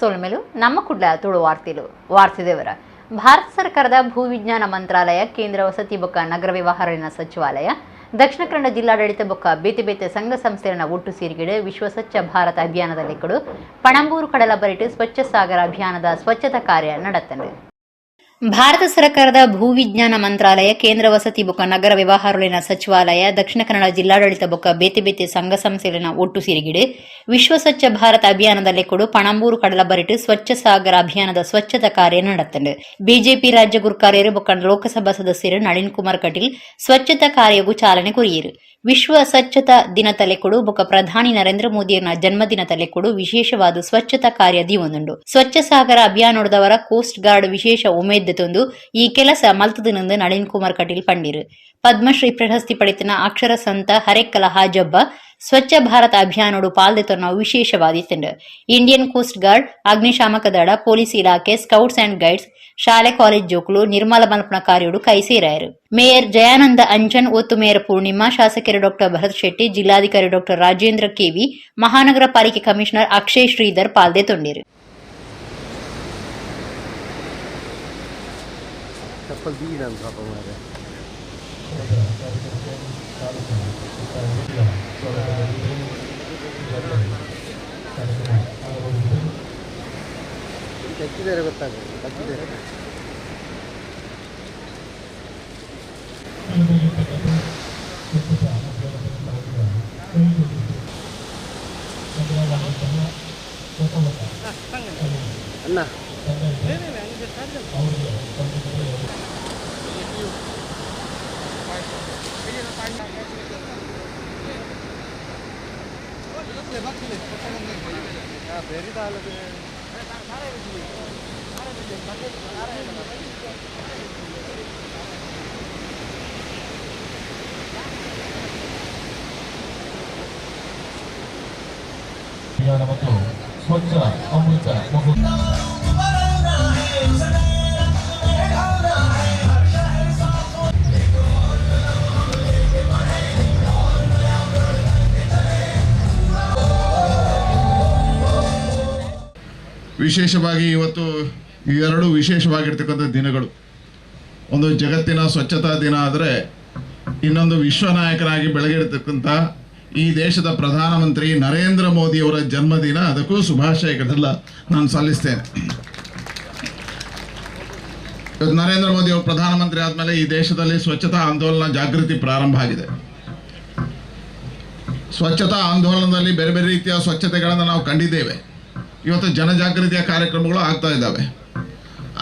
ಸೋಲ್ಮೆಲು ನಮ್ಮ ಕುಡ್ಲ ತುಳು ವಾರ್ತಿದೇವರ ಭಾರತ ಸರ್ಕಾರದ ಭೂವಿಜ್ಞಾನ ಮಂತ್ರಾಲಯ ಕೇಂದ್ರ ವಸತಿ ಬೊಕ್ಕ ನಗರ ವ್ಯವಹಾರ ಸಚಿವಾಲಯ ದಕ್ಷಿಣ ಕನ್ನಡ ಜಿಲ್ಲಾಡಳಿತ ಬೊಕ್ಕ ಬೇತೆ ಬೇತೆ ಸಂಘ ಸಂಸ್ಥೆಗಳ ಒಟ್ಟು ಸೇರಿಗಿಡೆ ವಿಶ್ವ ಸ್ವಚ್ಛ ಭಾರತ ಅಭಿಯಾನದಲ್ಲಿ ಪಣಂಬೂರು ಕಡಲ ಬರಿಟು ಸ್ವಚ್ಛ ಸಾಗರ ಅಭಿಯಾನದ ಸ್ವಚ್ಛತಾ ಕಾರ್ಯ ನಡೆತಂಡು ಭಾರತ ಸರ್ಕಾರದ ಭೂವಿಜ್ಞಾನ ಮಂತ್ರಾಲಯ ಕೇಂದ್ರ ವಸತಿ ಬೊಕ್ಕ ನಗರ ವ್ಯವಹಾರ ಸಚಿವಾಲಯ ದಕ್ಷಿಣ ಕನ್ನಡ ಜಿಲ್ಲಾಡಳಿತ ಬೊಕ್ಕ ಬೇತೆ ಬೇತೆ ಸಂಘ ಸಂಸ್ಥೆಗಳ ಒಟ್ಟು ಸೇರಿಗಿಡೆ ವಿಶ್ವ ಸ್ವಚ್ಛ ಭಾರತ ಅಭಿಯಾನದಲ್ಲಿ ಪಣಂಬೂರು ಕಡಲ ಬರಿಟು ಸ್ವಚ್ಛ ಸಾಗರ ಅಭಿಯಾನದ ಸ್ವಚ್ಛತಾ ಕಾರ್ಯ ನಡೆತಂಡು ಬಿಜೆಪಿ ರಾಜ್ಯ ಗುರುಕಾರ್ಯರು ಬೊಕ್ಕ ಲೋಕಸಭಾ ಸದಸ್ಯರು ನಳಿನ್ ಕುಮಾರ್ ಕಟೀಲ್ ಸ್ವಚ್ಛತಾ ಕಾರ್ಯಗೂ ಚಾಲನೆ ಕೊರಿಯರು ವಿಶ್ವ ಸ್ವಚ್ಛತಾ ದಿನ ತಲೆಕೊಡು ಬೊಕ್ಕ ಪ್ರಧಾನಿ ನರೇಂದ್ರ ಮೋದಿಯರ ಜನ್ಮದಿನ ತಲೆಕೊಡು ವಿಶೇಷವಾದ ಸ್ವಚ್ಛತಾ ಕಾರ್ಯ ದೀವೊಂದುಂಡು ಸ್ವಚ್ಛ ಸಾಗರ ಅಭಿಯಾನದವರ ಕೋಸ್ಟ್ ಗಾರ್ಡ್ ವಿಶೇಷ ಉಮೇದ್ ತಂದು ಈ ಕೆಲಸ ಮಲ್ತದಿನಂದು ನಳಿನ್ ಕುಮಾರ್ ಕಟೀಲ್ ಪಂಡಿರು ಪದ್ಮಶ್ರೀ ಪ್ರಶಸ್ತಿ ಪಡೆತಿನ ಅಕ್ಷರ ಸಂತ ಹರೆಕ್ಕಲ Hajabba Swachh Bharat ಅಭಿಯಾನೋಡು ಪಾಲ್ದೆತೊನ್ನ ವಿಶೇಷವಾದಿತ್ತಂಡು Indian coast guard ಅಗ್ನಿಶಾಮಕ ದಳ ಪೊಲೀಸ್ ಇಲಾಖೆ ಸ್ಕೌಟ್ಸ್ ಅಂಡ್ ಗೈಡ್ಸ್ ಶಾಲೆ ಕಾಲೇಜ್ ಜೋಕುಲು ನಿರ್ಮಲ ಮಲ್ಪನ ಕಾರ್ಯೋಡು ಕೈ ಸೇರಾಯರು ಮೇಯರ್ ಜಯಾನಂದ ಅಂಜನ್ ಒತ್ತು ಮೇಯರ್ ಪೂರ್ಣಿಮಾ ಶಾಸಕರು ಡಾಕ್ಟರ್ ಭರತ್ ಶೆಟ್ಟಿ ಜಿಲ್ಲಾಧಿಕಾರಿ ಡಾಕ್ಟರ್ ರಾಜೇಂದ್ರ ಕೆವಿ ಮಹಾನಗರ ಪಾಲಿಕೆ ಕಮಿಷನರ್ ಅಕ್ಷಯ್ ಶ್ರೀಧರ್ ಪಾಲ್ದೆತೊಂಡಿರು ಅಣ್ಣ ಮತ್ತು ಸ್ವಚ್ಛ ಅಮೃತ ವಿಶೇಷವಾಗಿ ಇವತ್ತು ಇವೆರಡು ವಿಶೇಷವಾಗಿರ್ತಕ್ಕಂಥ ದಿನಗಳು. ಒಂದು ಜಗತ್ತಿನ ಸ್ವಚ್ಛತಾ ದಿನ ಆದರೆ ಇನ್ನೊಂದು ವಿಶ್ವ ನಾಯಕರಾಗಿ ಬೆಳಗಿರ್ತಕ್ಕಂಥ ಈ ದೇಶದ ಪ್ರಧಾನಮಂತ್ರಿ ನರೇಂದ್ರ ಮೋದಿಯವರ ಜನ್ಮದಿನ. ಅದಕ್ಕೂ ಶುಭಾಶಯಗಳೆಲ್ಲ ನಾನು ಸಲ್ಲಿಸ್ತೇನೆ. ಇವತ್ತು ನರೇಂದ್ರ ಮೋದಿ ಅವರು ಪ್ರಧಾನಮಂತ್ರಿ ಆದಮೇಲೆ ಈ ದೇಶದಲ್ಲಿ ಸ್ವಚ್ಛತಾ ಆಂದೋಲನ ಜಾಗೃತಿ ಪ್ರಾರಂಭ ಆಗಿದೆ. ಸ್ವಚ್ಛತಾ ಆಂದೋಲನದಲ್ಲಿ ಬೇರೆ ಬೇರೆ ರೀತಿಯ ಸ್ವಚ್ಛತೆಗಳನ್ನು ನಾವು ಕಂಡಿದ್ದೇವೆ. ಇವತ್ತು ಜನಜಾಗೃತಿಯ ಕಾರ್ಯಕ್ರಮಗಳು ಆಗ್ತಾ ಇದ್ದಾವೆ.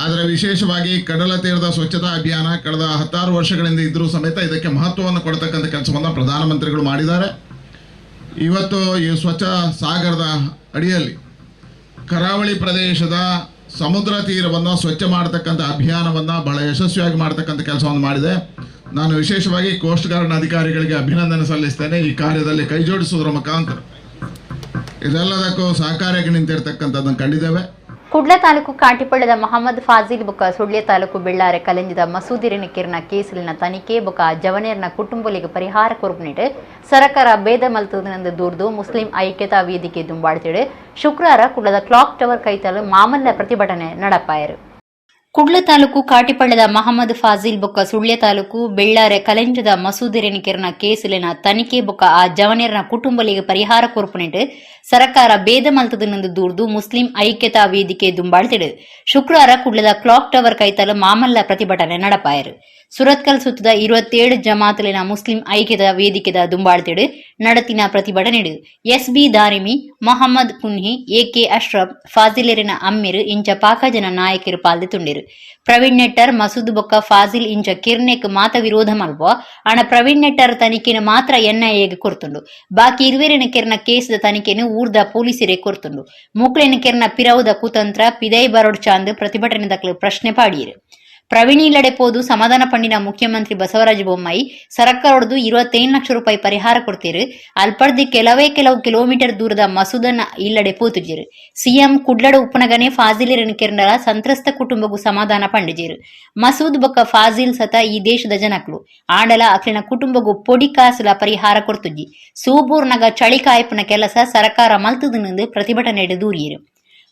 ಆದರೆ ವಿಶೇಷವಾಗಿ ಕಡಲ ತೀರದ ಸ್ವಚ್ಛತಾ ಅಭಿಯಾನ ಕಳೆದ 16 ವರ್ಷಗಳಿಂದ ಇದ್ರೂ ಸಮೇತ ಇದಕ್ಕೆ ಮಹತ್ವವನ್ನು ಕೊಡ್ತಕ್ಕಂಥ ಕೆಲಸವನ್ನು ಪ್ರಧಾನಮಂತ್ರಿಗಳು ಮಾಡಿದ್ದಾರೆ. ಇವತ್ತು ಈ ಸ್ವಚ್ಛ ಸಾಗರದ ಅಡಿಯಲ್ಲಿ ಕರಾವಳಿ ಪ್ರದೇಶದ ಸಮುದ್ರ ತೀರವನ್ನು ಸ್ವಚ್ಛ ಮಾಡತಕ್ಕಂಥ ಅಭಿಯಾನವನ್ನು ಬಹಳ ಯಶಸ್ವಿಯಾಗಿ ಮಾಡತಕ್ಕಂಥ ಕೆಲಸವನ್ನು ಮಾಡಿದೆ. ನಾನು ವಿಶೇಷವಾಗಿ ಕೋಸ್ಟ್ ಗಾರ್ಡ್ನ ಅಧಿಕಾರಿಗಳಿಗೆ ಅಭಿನಂದನೆ ಸಲ್ಲಿಸ್ತೇನೆ. ಈ ಕಾರ್ಯದಲ್ಲಿ ಕೈ ಜೋಡಿಸುವುದರ ಮುಖಾಂತರ ಇದೆಲ್ಲದಕ್ಕೂ ಸಹಕಾರಿಯಾಗಿ ನಿಂತಿರ್ತಕ್ಕಂಥದ್ದನ್ನು ಕಂಡಿದ್ದೇವೆ. ಕುಡ್ಲ ತಾಲೂಕು ಕಾಟಿಪಳ್ಳದ ಮೊಹಮ್ಮದ್ ಫಾಜಿಲ್ ಬೊಕ್ಕ ಸುಳ್ಯ ತಾಲೂಕು ಬೆಳ್ಳಾರೆ ಕಲೆಂಜಿದ ಮಸೂದಿರಿನ ಕಿರಣ ಕೇಸಿಲಿನ ತನಿಖೆ ಬೊಕ್ಕ ಜವನೇರ್ನ ಕುಟುಂಬಲಿಗೆ ಪರಿಹಾರ ಕೊರಪನಿಟ್ಟು ಸರ್ಕಾರ ಭೇದ ಮಲ್ತದಿನಂದು ದೂರ್ದು ಮುಸ್ಲಿಂ ಐಕ್ಯತಾ ವೇದಿಕೆ ದುಂಬಾಡ್ತಿಡು ಶುಕ್ರವಾರ ಕುಡ್ಲದ ಕ್ಲಾಕ್ ಟವರ್ ಕೈತಲು ಮಾಮಲ್ಲ ಪ್ರತಿಭಟನೆ ನಡಪಾಯರು. ಕುಡ್ಲ ತಾಲೂಕು ಕಾಟಿಪಳ್ಳದ ಮೊಹಮ್ಮದ್ ಫಾಜಿಲ್ ಬೊಕ್ಕ ಸುಳ್ಯ ತಾಲೂಕು ಬೆಳ್ಳಾರೆ ಕಲೆಂಜದ ಮಸೂದಿರಿನ ಕಿರಣ ಕೇಸಿಲಿನ ತನಿಖೆ ಬೊಕ್ಕ ಆ ಜವನೇರ್ನ ಕುಟುಂಬಲಿಗೆ ಪರಿಹಾರ ಕೊರಪನಿಟ್ಟು ಸರ್ಕಾರ ಭೇದ ಮಲ್ತದಿನಂದು ದೂರ್ದು ಮುಸ್ಲಿಂ ಐಕ್ಯತಾ ವೇದಿಕೆ ದುಂಬಾಳ್ತಿಡು ಶುಕ್ರವಾರ ಕುಡ್ಲದ ಕ್ಲಾಕ್ ಟವರ್ ಕೈತಲು ಮಾಮಲ್ಲ ಪ್ರತಿಭಟನೆ ನಡಪಾಯರು. ಸುರತ್ಕಲ್ ಸುತ್ತದ 27 ಜಮಾತಲಿನ ಮುಸ್ಲಿಂ ಐಕ್ಯತಾ ವೇದಿಕೆದ ದುಂಬಾಳ್ತಿಡು ನಡತಿನ ಪ್ರತಿಭಟನೆಡು ಎಸ್ಬಿ ದಾರಿಮಿ ಮೊಹಮ್ಮದ್ ಕುನ್ಹಿ ಎಕೆ ಅಶ್ರಫ್ ಫಾಜಿಲೇರಿನ ಅಮ್ಮಿರು ಇಂಚ ಪಾಕಜನ ನಾಯಕರು ಪಾಲ್ದೆತುಂಡಿರು. ಪ್ರವೀಣ್ ನೆಟ್ಟರ್ ಮಸೂದ್ ಬೊಕ್ಕ ಫಾಜಿಲ್ ಇಂಚ ಕಿರ್ನೆಕ್ ಮಾತ ವಿರೋಧ ಮಲ್ಪೋ ಅಣ ಪ್ರವೀಣ್ ನೆಟ್ಟರ್ ತನಿಖೆನು ಮಾತ್ರ ಎನ್ಐಎಗೆ ಕೊರ್ತುಂಡು. ಬಾಕಿ ಇರುವೆರಿನ ಕೆರ್ನ ಕೇಸದ ತನಿಖೆನು ಊರ್ದ ಪೊಲೀಸರೇ ಕೊರ್ತುಂಡು. ಮುಕ್ಳಿನ ಕೆರ್ನ ಪಿರೌದ ಕುತಂತ್ರ ಪಿದೈ ಬರೋಡ್ ಚಾಂದ್ ಪ್ರತಿಭಟನೆ ದಕ್ಲು ಪ್ರಶ್ನೆ ಪಾಡಿಯರು. ಪ್ರವೀಣ್ ಇಲ್ಲಡೆ ಪೋದು ಸಮಾಧಾನ ಪಂಡಿನ ಮುಖ್ಯಮಂತ್ರಿ ಬಸವರಾಜ ಬೊಮ್ಮಾಯಿ ಸರ್ಕಾರದ್ದು 25 ಲಕ್ಷ ರೂಪಾಯಿ ಪರಿಹಾರ ಕೊಡ್ತೀರು. ಅಲ್ಪಡ್ದಿ ಕೆಲವು ಕಿಲೋಮೀಟರ್ ದೂರದ ಮಸೂದನ್ನ ಇಲ್ಲಡೆ ಪೋತುಜಿರು. ಸಿಎಂ ಕುಡ್ಲಡ ಉಪ್ಪನಗನೆ ಫಾಜಿಲಿರನ ಕೆರ್ನರ ಸಂತ್ರಸ್ತ ಕುಟುಂಬಗೂ ಸಮಾಧಾನ ಪಂಡಿಜಿರು. ಮಸೂದ್ ಬೊಕ್ಕ ಫಾಜಿಲ್ ಸತ ಈ ದೇಶದ ಜನಕ್ಲು ಆಂಡಲ ಅಕ್ಲಿನ ಕುಟುಂಬಗೂ ಪೊಡಿ ಕಾಸುಲ ಪರಿಹಾರ ಕೊಡ್ತುಜಿ. ಸೂಬೂರ್ನಗ ಚಳಿ ಕಾಯ್ಪನ ಕೆಲಸ ಸರ್ಕಾರ ಮಲ್ತುದಿನಂದು ಪ್ರತಿಭಟನೆ ದೂರಿಯರು.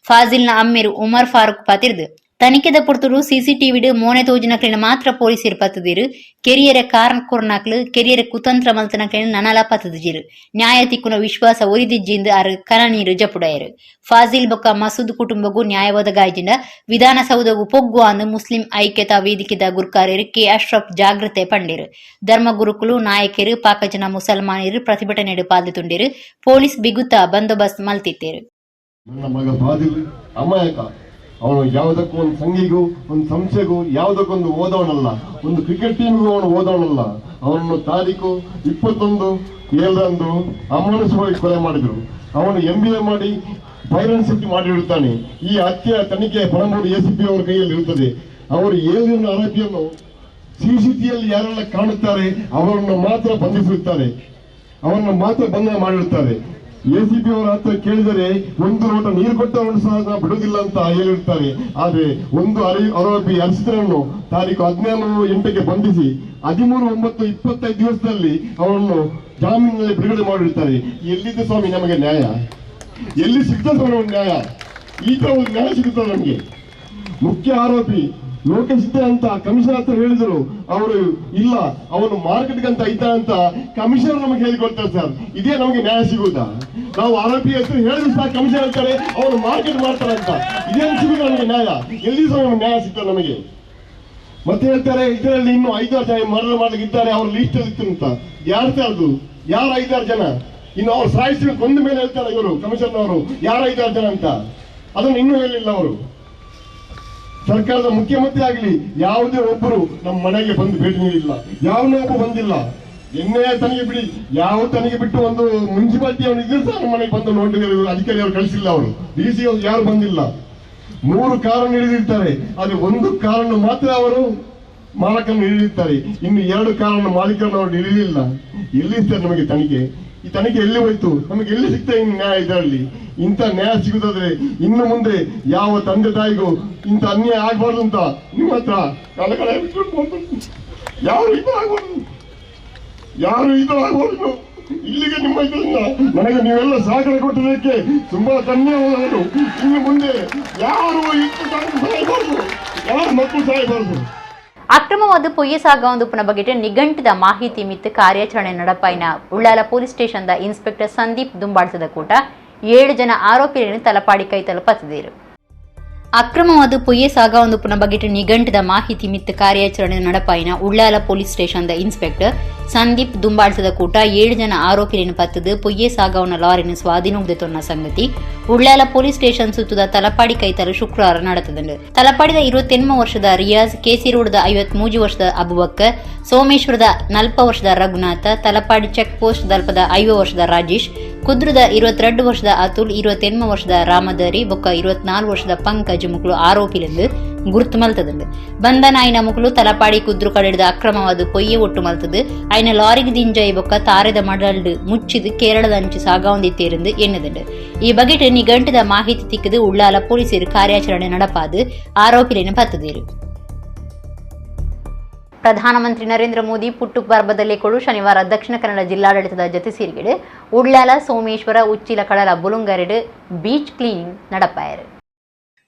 ಫಾಜಿಲ್ನ ಅಮ್ಮೇರು ಉಮರ್ ಫಾರೂಕ್ ಪತಿರ್ದು ತನಿಖೆದ ಪುರ್ತರು ಸಿಸಿಟಿವಿಡ್ ಮೋನೆ ತೋಜಿನಕ್ಲಿನ ಮಾತ್ರ ಪೊಲೀಸರು ಪತ್ತದಿರು ಕೆರಿಯರ ಕಾರಣ ಕೊರ್ನಾಕ್ಲು ಕೆರಿಯರ ಕುತಂತ್ರ ಮಲ್ತನಕ್ಲಿನ ನನಲ ಪತ್ತದಿರು ನ್ಯಾಯ ತಿಕ್ಕುನ ವಿಶ್ವಾಸ ಒರಿದಿಜ್ಜಿಂದ ಅರು ಕನನೀರು ಜಪುಡಯರು ಫಾಜಿಲ್ ಬೊಕ್ಕ ಮಸೂದ್ ಕುಟುಂಬಗೂ ನ್ಯಾಯ ಒದಗಾಯ್ಜಿಂದ ವಿಧಾನಸೌಧಗೂ ಪೊಗ್ಗು ಅಂದು ಮುಸ್ಲಿಂ ಐಕ್ಯತಾ ವೇದಿಕೆದ ಗುರ್ಕಾರ್ಯರು ಕೆ ಅಶ್ರಫ್ ಜಾಗೃತೆ ಪಂಡಿರು ಧರ್ಮಗುರುಕುಲು ನಾಯಕರು ಪಾಕಜನ ಮುಸಲ್ಮಾನರು ಪ್ರತಿಭಟನೆಡು ಪಾಲ್ಗೊಂಡಿರು ಪೊಲೀಸ್ ಬಿಗುತ್ತ ಬಂದೋಬಸ್ತ್ ಮಲ್ತಿತ್ತೇರು. ನನ್ನ ಮಗ ಫಾಜಿಲ್ ಅಮಾಯಕ. ಅವನು ಯಾವುದಕ್ಕೂ ಒಂದು ಸಂಘಿಗೂ ಒಂದು ಸಂಸ್ಥೆಗೂ ಯಾವುದಕ್ಕೊಂದು ಓದವನಲ್ಲ, ಒಂದು ಕ್ರಿಕೆಟ್ ಟೀಮ್ಗೂ ಅವನು ಓದವನಲ್ಲ. ಅವನನ್ನು ತಾರೀಕು 21/7 ಅಮಾನುಷವಾಗಿ ಕೊಲೆ ಮಾಡಿದ್ರು. ಅವನು MBA ಮಾಡಿ ಫೈನಾನ್ಸ್ ಮಾಡಿರುತ್ತಾನೆ. ಈ ಹತ್ಯೆ ತನಿಖೆ ಪಣಂಬೂರು ACP ಅವರ ಕೈಯಲ್ಲಿ ಇರುತ್ತದೆ. ಅವರು 7 ಆರೋಪಿಯನ್ನು CCTVಯಲ್ಲಿ ಯಾರೆಲ್ಲ ಕಾಣುತ್ತಾರೆ ಅವರನ್ನು ಮಾತ್ರ ಬಂಧಿಸಿರುತ್ತಾರೆ, ಅವರನ್ನು ಮಾತ್ರ ಬಂಧನ ಮಾಡಿರುತ್ತಾರೆ. ACP ಅವರ ಹತ್ರ ಕೇಳಿದರೆ ಒಂದು ಲೋಟ ನೀರು ಕೊಟ್ಟವರನ್ನು ಸಹ ಬಿಡುವುದಿಲ್ಲ ಅಂತ ಹೇಳಿರ್ತಾರೆ. ಆದ್ರೆ ಒಂದು ಆರೋಪಿ ಹರ್ಷಿತರನ್ನು ತಾರೀಕು 17/8 ಬಂಧಿಸಿ 13/9/25 ದಿವಸದಲ್ಲಿ ಅವರನ್ನು ಜಾಮೀನಿನಲ್ಲಿ ಬಿಡುಗಡೆ ಮಾಡಿರ್ತಾರೆ. ಎಲ್ಲಿದ್ದು ಸ್ವಾಮಿ ನಮಗೆ ನ್ಯಾಯ? ಎಲ್ಲಿ ಸಿಗ್ತದೆ ಸ್ವಾಮಿ ನ್ಯಾಯ? ಈ ತರ ಒಂದು ನ್ಯಾಯ ಸಿಗುತ್ತದೆ ನಮಗೆ? ಮುಖ್ಯ ಆರೋಪಿ ಲೋಕೇಶ್ ಅಂತ ಕಮಿಷನರ್ ಹತ್ರ ಹೇಳಿದ್ರು, ಅವರು ಇಲ್ಲ ಅವನು ಮಾರ್ಕೆಟ್ಗೆ ಅಂತ ಇದ್ದ ಅಂತ ಕಮಿಷನರ್ ನಮಗೆ ಹೇಳಿಕೊಡ್ತಾರೆ. ಸರ್, ಇದೇ ನಮಗೆ ನ್ಯಾಯ ಸಿಗುತ್ತಾ? ನಾವು ಆರೋಪಿ ಹೆಸರು ಹೇಳಿದ್ರು ಸಹ ಕಮಿಷನರ್ ಹೇಳ್ತಾರೆ ಅವನು ಮಾರ್ಕೆಟ್ ಮಾಡ್ತಾರೆ ಅಂತ. ಇದೇನು ಸಿಗುದು ನಮಗೆ ನ್ಯಾಯ? ಎಲ್ಲಿ ಸಹ ನ್ಯಾಯ ಸಿಗ್ತದೆ ನಮಗೆ? ಮತ್ತೆ ಹೇಳ್ತಾರೆ ಇದರಲ್ಲಿ ಇನ್ನು 5-6 ಜನ ಮರಣ ಮಾಡ್ಲಿಕ್ಕೆ ಇದ್ದಾರೆ, ಅವ್ರ ಲೀಸ್ಟ್ ಇತ್ತು ಅಂತ. ಯಾರು ಅದು? ಯಾರು 5-6 ಜನ? ಇನ್ನು ಅವ್ರು ಸಾಯಿಸಿ ಕೊಂದ ಮೇಲೆ ಹೇಳ್ತಾರೆ ಇವರು ಕಮಿಷನರ್ ಅವರು ಯಾರು 5-6 ಜನ ಅಂತ. ಅದನ್ನು ಇನ್ನೂ ಹೇಳಿಲ್ಲ ಅವರು. ಸರ್ಕಾರದ ಮುಖ್ಯಮಂತ್ರಿ ಆಗಲಿ ಯಾವುದೇ ಒಬ್ಬರು ನಮ್ಮ ಮನೆಗೆ ಬಂದು ಭೇಟಿ ನೀಡಿಲ್ಲ, ಯಾವನೇ ಒಬ್ಬ ಬಂದಿಲ್ಲ. ಎನ್ನೇ ತನಿಖೆ ಬಿಡಿ, ಯಾವ ತನಿಖೆ ಬಿಟ್ಟು ಒಂದು ಮುನ್ಸಿಪಾಲಿಟಿ ಅವನು ಇದ್ರೆ ಸಹ ನಮ್ಮ ಮನೆಗೆ ಬಂದು ನೋಡಿದರೆ ಅಧಿಕಾರಿ ಅವರು ಕಳಿಸಿಲ್ಲ, ಅವರು DC ಯಾರು ಬಂದಿಲ್ಲ. 3 ಕಾರನ್ನು ಹಿಡಿದಿರ್ತಾರೆ, ಆದ್ರೆ ಒಂದು ಕಾರನ್ನು ಮಾತ್ರ ಅವರು ಮಾಲಕನ್ನು ಹಿಡಿದಿರ್ತಾರೆ, ಇನ್ನು 2 ಕಾರನ್ನು ಮಾಲೀಕರನ್ನು ಅವರು ಹಿಡಿಯಲಿಲ್ಲ. ಎಲ್ಲಿರ್ತಾರೆ ನಮಗೆ ತನಿಖೆ? ಈ ತನಿಖೆ ಎಲ್ಲಿ ಹೋಯ್ತು? ನಮಗೆ ಎಲ್ಲಿ ಸಿಗ್ತಾ ಇನ್ನು ನ್ಯಾಯ? ಇದರಲ್ಲಿ ಇಂಥ ನ್ಯಾಯ ಸಿಗುದಾದ್ರೆ ಇನ್ನು ಮುಂದೆ ಯಾವ ತಂದೆ ತಾಯಿಗೂ ಇಂಥ ಅನ್ಯಾಯ ಆಗ್ಬಾರ್ದು ಅಂತ ನಿಮ್ಮ ಹತ್ರ ಕಳಕಳ ಯಾರು ಇದು ಆಗ್ಬಾರ್ದು, ಯಾರು ಇದು ಆಗ್ಬಾರ್ದು. ಇಲ್ಲಿಗೆ ನಿಮ್ಮ ಇದರಿಂದ ನನಗೆ ನೀವೆಲ್ಲ ಸಹಕಾರ ಕೊಟ್ಟಿದ್ದಕ್ಕೆ ತುಂಬಾ ಧನ್ಯವಾದಗಳು. ಇನ್ನು ಮುಂದೆ ಯಾರು ಸಾಯಬಾರ್ದು, ಯಾರು ಮಕ್ಕಳು ಸಾಯಬಾರ್ದು. ಅಕ್ರಮವಾದ ಪೊಯ್ಯ ಸಾಗಾವೊಂದುಪ್ಪುನ ಬಗೆಟ್ ನಿಘಂಟಿದ ಮಾಹಿತಿ ಮಿತ್ತು ಕಾರ್ಯಾಚರಣೆ ನಡಪಾಯಿನ ಉಳ್ಳಾಲ ಪೊಲೀಸ್ ಸ್ಟೇಷನ್ದ ಇನ್ಸ್ಪೆಕ್ಟರ್ ಸಂದೀಪ್ ದುಂಬಾಳ್ಸದ ಕೂಟ 7 ಜನ ಆರೋಪಿಗಳನ್ನು ತಲಪಾಡಿ ಕೈ ತಲುಪತ್ತಿದರು. ಅಕ್ರಮವಾದ ಪೊಯ್ಯ ಸಾಗಾವೊಂದುಪ್ಪುನ ಬಗೆಟ್ ನಿಘಂಟಿದ ಮಾಹಿತಿ ಮಿತ್ತು ಕಾರ್ಯಾಚರಣೆ ನಡಪಾಯಿನ ಉಳ್ಳಾಲ ಪೊಲೀಸ್ ಸ್ಟೇಷನ್ದ ಇನ್ಸ್ಪೆಕ್ಟರ್ ಸಂದೀಪ್ ದುಂಬಾಳ್ಸದ ಕೂಟ 7 ಜನ ಆರೋಪಿಗಳನ್ನು ಪತ್ತದು ಪೊಯ್ಯ ಸಾಗಾವನ ಲಾರಿನ ಸ್ವಾಧೀನೋಗ್ದೆತೊನ್ನ ಸಂಗತಿ ಉಳ್ಳಾಲ ಪೊಲೀಸ್ ಸ್ಟೇಷನ್ ಸುತ್ತದ ತಲಪಾಡಿ ಕೈತಲು ಶುಕ್ರವಾರ ನಡೆತದಂಡು. ತಲಪಾಡಿದ 28 ವರ್ಷದ ರಿಯಾಜ್, KC ರೋಡ್ದ 53 ವರ್ಷದ ಅಬುಬಕ್ಕರ್, ಸೋಮೇಶ್ವರದ 40 ವರ್ಷದ ರಘುನಾಥ, ತಲಪಾಡಿ ಚೆಕ್ ಪೋಸ್ಟ್ ದಲ್ಪದ 5 ವರ್ಷದ ರಾಜೇಶ್, ಕುದ್ರದ 22 ವರ್ಷದ ಅತುಲ್, 28 ವರ್ಷದ ರಾಮದರಿ ಬೊಕ್ಕ 24 ವರ್ಷದ ಪಂಕಜ್ ಮುಕ್ಳು ಆರೋಪಿಲೆಂದು ಗುರುತು ಮಲ್ತದಂಡು. ಬಂಧನ ಆಯ್ನ ಮುಕ್ಳು ತಲಪಾಡಿ ಕುದ್ರು ಕಡೆದ ಅಕ್ರಮವಾದ ಪೊಯ್ಯೆ ಒಟ್ಟು ಮಲ್ತದು ಆಯ್ನ ಲಾರಿಗೆ ದಿಂಜಾಯಿ ಬೊಕ್ಕ ತಾರೆದ ಮಡಲ್ಡು ಮುಚ್ಚಿದು ಕೇರಳದ ಅಂಚು ಸಾಗಾವೊಂದಿತ್ತೇರೆಂದು ಎನ್ನದಂಡು. ಈ ಬಗೆಟ್ ನಿಘಂಟಿದ ಮಾಹಿತಿ ತಿಕ್ಕದು ಉಳ್ಳಾಲ ಪೊಲೀಸರು ಕಾರ್ಯಾಚರಣೆ ನಡಪಾದು ಆರೋಪಿಗಳನ್ನು ಪತ್ತದೇರು. ಪ್ರಧಾನಮಂತ್ರಿ ನರೇಂದ್ರ ಮೋದಿ ಪುಟ್ಟು ಪರ್ಬದಲ್ಲಿ ಕೊಡು ಶನಿವಾರ ದಕ್ಷಿಣ ಕನ್ನಡ ಜಿಲ್ಲಾಡಳಿತದ ಜತೆ ಸೇರಿಗೆಡು ಉಳ್ಳಾಲ ಸೋಮೇಶ್ವರ ಉಚ್ಚಿಲ ಕಡಲ ಬುಲುಂಗರೆಡು ಬೀಚ್ ಕ್ಲೀನಿಂಗ್ ನಡಪಾಯರು.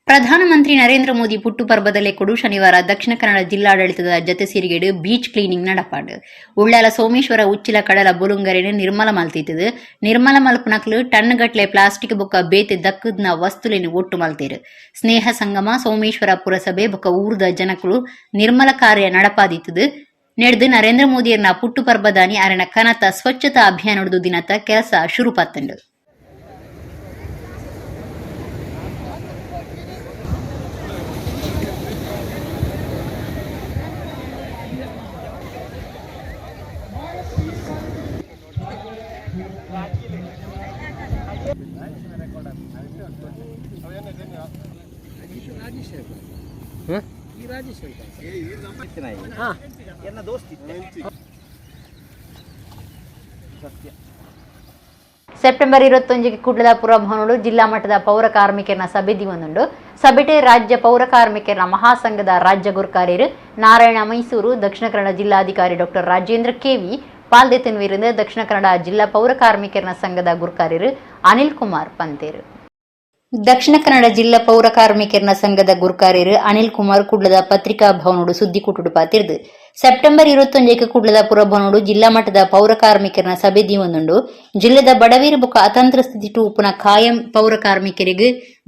ಪ್ರಧಾನಮಂತ್ರಿ ನರೇಂದ್ರ ಮೋದಿ ಪುಟ್ಟು ಪರ್ಬದಲ್ಲೇ ಕೊಡು ಶನಿವಾರ ದಕ್ಷಿಣ ಕನ್ನಡ ಜಿಲ್ಲಾಡಳಿತದ ಜತೆ ಸೇರಿಗೆಡು ಬೀಚ್ ಕ್ಲೀನಿಂಗ್ ನಡಪಾಡು. ಉಳ್ಳಾಲ ಸೋಮೇಶ್ವರ ಉಚ್ಚಿಲ ಕಡಲ ಬುಲುಂಗರೆಡು ನಿರ್ಮಲ ಮಲ್ತಿದ್ದು ನಿರ್ಮಲ ಮಲ್ಪನಕ್ಲು ಟನ್ ಗಟ್ಲೆ ಪ್ಲಾಸ್ಟಿಕ್ ಬೊಕ್ಕ ಬೇತೆ ದಕ್ಕದ್ನ ವಸ್ತುಲೇನು ಒಟ್ಟು ಮಲ್ತೇರು. ಸ್ನೇಹ ಸಂಗಮ ಸೋಮೇಶ್ವರ ಪುರಸಭೆ ಬೊಕ್ಕ ಊರ್ದ ಜನಕಲು ನಿರ್ಮಲ ಕಾರ್ಯ ನಡಪಾದಿತ್ತು ನಡೆದು ನರೇಂದ್ರ ಮೋದಿಯರ್ನ ಪುಟ್ಟು ಪರ್ಬದಾನಿ ಅರಣ ಕನತ ಸ್ವಚ್ಛತಾ ಅಭಿಯಾನ ದಿನತ ಕೆಲಸ ಶುರು ಪತ್ತಂಡು. ಸೆಪ್ಟೆಂಬರ್ 21 ಕುಡ್ಲದಾಪುರ ಭವನಗಳು ಜಿಲ್ಲಾ ಮಟ್ಟದ ಪೌರ ಕಾರ್ಮಿಕರನ ಸಭೆ ದಿವಂದುಂಡು. ಸಭೆಟೆ ರಾಜ್ಯ ಪೌರ ಕಾರ್ಮಿಕರನ ಮಹಾಸಂಘದ ರಾಜ್ಯ ಗುರುಕಾರ್ಯರು ನಾರಾಯಣ ಮೈಸೂರು, ದಕ್ಷಿಣ ಕನ್ನಡ ಜಿಲ್ಲಾಧಿಕಾರಿ ಡಾಕ್ಟರ್ ರಾಜೇಂದ್ರ KV ಪಾಲ್ದೆತ್ತನ್ವಿರಿಂದ ದಕ್ಷಿಣ ಕನ್ನಡ ಜಿಲ್ಲಾ ಪೌರ ಕಾರ್ಮಿಕರನ ಸಂಘದ ಗುರುಕಾರ್ಯರು ಅನಿಲ್ ಕುಮಾರ್ ಪಂತೇರು. ದಕ್ಷಿಣ ಕನ್ನಡ ಜಿಲ್ಲಾ ಪೌರ ಕಾರ್ಮಿಕರ ಸಂಘದ ಗುರುಕಾರ್ಯರು ಅನಿಲ್ ಕುಮಾರ್ ಕುಡ್ಲದ ಪತ್ರಿಕಾ ಭವನೋಡು ಸುದ್ದಿ ಕುಟುಡು ಪಾತಿರ್ದು ಸೆಪ್ಟೆಂಬರ್ 21 ಕುಡ್ಲದ ಪುರಭವನೋಡು ಜಿಲ್ಲಾ ಮಟ್ಟದ ಪೌರ ಕಾರ್ಮಿಕರ ಸಭೆ ದೀವೊಂದುಂಡು ಜಿಲ್ಲೆದ ಬಡವೀರು ಬೊಕ್ಕ ಅತಂತ್ರ ಸ್ಥಿತಿ ಉಪುನ ಕಾಯಂ ಪೌರ ಕಾರ್ಮಿಕರಿಗೆ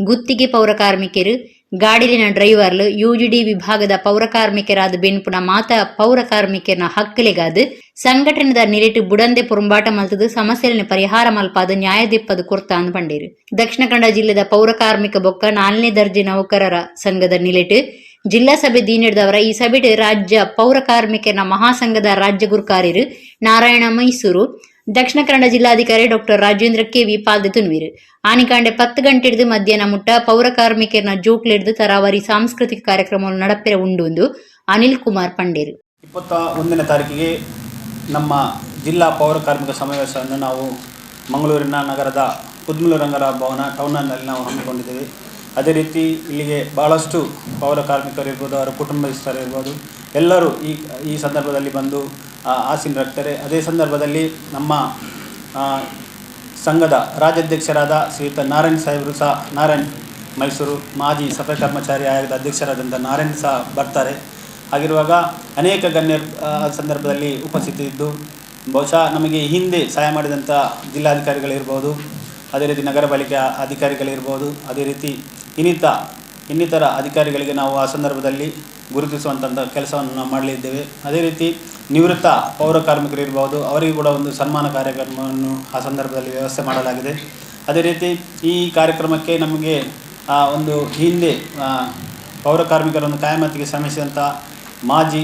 ಗುತ್ತಿಗೆ ಪೌರ ಕಾರ್ಮಿಕರು ಗಾಡಿಲಿನ ಡ್ರೈವರ್ಲು ಯುಜಿಡಿ ವಿಭಾಗದ ಪೌರ ಕಾರ್ಮಿಕರಾದ ಬೆನ್ಪುನ ಮಾತ ಪೌರ ಕಾರ್ಮಿಕರನ ಹಕ್ಕಲಿಗಾದ ಸಂಘಟನೆದ ನಿರೇಟು ಬುಡಂದೆ ಪುರುಂಬಾಟ ಮಲ್ತದು ಸಮಸ್ಯೆಯನ್ನು ಪರಿಹಾರ ಮಲ್ಪಾದ ನ್ಯಾಯ ದಿಪ್ಪದು ಕೊರ್ತಾಂದು ಪಂಡೇರು ದಕ್ಷಿಣ ಕನ್ನಡ ಜಿಲ್ಲೆದ ಪೌರ ಕಾರ್ಮಿಕ ಬೊಕ್ಕ 4ನೇ ದರ್ಜೆ ನೌಕರರ ಸಂಘದ ನಿಲೇಟು ಜಿಲ್ಲಾ ಸಭೆ ದೀನಿಡ್ದವರ ಈ ಸಭೆಡು ರಾಜ್ಯ ಪೌರ ಕಾರ್ಮಿಕರ ಮಹಾಸಂಘದ ರಾಜ್ಯ ಗುರುಕಾರ್ಯರು ನಾರಾಯಣ ಮೈಸೂರು ದಕ್ಷಿಣ ಕನ್ನಡ ಜಿಲ್ಲಾಧಿಕಾರಿ ಡಾಕ್ಟರ್ ರಾಜೇಂದ್ರ ಕೆವಿ ಪಾಲ್ದೆ ತುನ್ವೀರು ಆನಿಕಾಂಡೆ 10 ಗಂಟೆ ಹಿಡಿದು ಮಧ್ಯಾಹ್ನ ಮುಟ್ಟ ಪೌರ ಕಾರ್ಮಿಕರನ ಜೋಕ್ಲೆಡ್ದು ತರಾವರಿ ಸಾಂಸ್ಕೃತಿಕ ಕಾರ್ಯಕ್ರಮವನ್ನು ನಡಪೆರ ಉಂಡು ಅನಿಲ್ ಕುಮಾರ್ ಪಂಡೇರು 21ನೇ ತಾರೀಕಿಗೆ ನಮ್ಮ ಜಿಲ್ಲಾ ಪೌರ ಕಾರ್ಮಿಕ ಸಮಾವೇಶವನ್ನು ನಾವು ಮಂಗಳೂರಿನ ನಗರದ ಕುದ್ಮೂಲ ರಂಗರ ಭವನ ಟೌನ್ನಲ್ಲಿ ನಾವು ಹಮ್ಮಿಕೊಂಡಿದ್ದೇವೆ. ಅದೇ ರೀತಿ ಇಲ್ಲಿಗೆ ಬಹಳಷ್ಟು ಪೌರ ಕಾರ್ಮಿಕರು ಇರ್ಬೋದು, ಅವರ ಕುಟುಂಬಸ್ಥರಿರ್ಬೋದು, ಎಲ್ಲರೂ ಈ ಸಂದರ್ಭದಲ್ಲಿ ಬಂದು ಆಸೀನರಾಗ್ತಾರೆ. ಅದೇ ಸಂದರ್ಭದಲ್ಲಿ ನಮ್ಮ ಸಂಘದ ರಾಜ್ಯಾಧ್ಯಕ್ಷರಾದ ಶ್ರೀಯುತ ನಾರಾಯಣ್ ಸಾಹೇಬರು ಸಹ, ನಾರಾಯಣ್ ಮೈಸೂರು ಮಾಜಿ ಸಫಾಯಿ ಕರ್ಮಚಾರಿ ಆಯೋಗದ ಅಧ್ಯಕ್ಷರಾದಂಥ ನಾರಾಯಣ್ ಸಹ ಬರ್ತಾರೆ. ಹಾಗಿರುವಾಗ ಅನೇಕ ಗಣ್ಯರು ಸಂದರ್ಭದಲ್ಲಿ ಉಪಸ್ಥಿತಿದ್ದು ಬಹುಶಃ ನಮಗೆ ಹಿಂದೆ ಸಹಾಯ ಮಾಡಿದಂಥ ಜಿಲ್ಲಾಧಿಕಾರಿಗಳಿರ್ಬೋದು, ಅದೇ ರೀತಿ ನಗರ ಪಾಲಿಕೆ ಅಧಿಕಾರಿಗಳಿರ್ಬೋದು, ಅದೇ ರೀತಿ ಇನ್ನಿತರ ಅಧಿಕಾರಿಗಳಿಗೆ ನಾವು ಆ ಸಂದರ್ಭದಲ್ಲಿ ಗುರುತಿಸುವಂಥ ಕೆಲಸವನ್ನು ನಾವು ಮಾಡಲಿದ್ದೇವೆ. ಅದೇ ರೀತಿ ನಿವೃತ್ತ ಪೌರ ಕಾರ್ಮಿಕರಿರ್ಬೋದು, ಅವರಿಗೂ ಕೂಡ ಒಂದು ಸನ್ಮಾನ ಕಾರ್ಯಕ್ರಮವನ್ನು ಆ ಸಂದರ್ಭದಲ್ಲಿ ವ್ಯವಸ್ಥೆ ಮಾಡಲಾಗಿದೆ. ಅದೇ ರೀತಿ ಈ ಕಾರ್ಯಕ್ರಮಕ್ಕೆ ನಮಗೆ ಒಂದು ಹಿಂದೆ ಪೌರ ಕಾರ್ಮಿಕರನ್ನು ಕಾಯಮತ್ತಿಗೆ ಶ್ರಮಿಸಿದಂಥ ಮಾಜಿ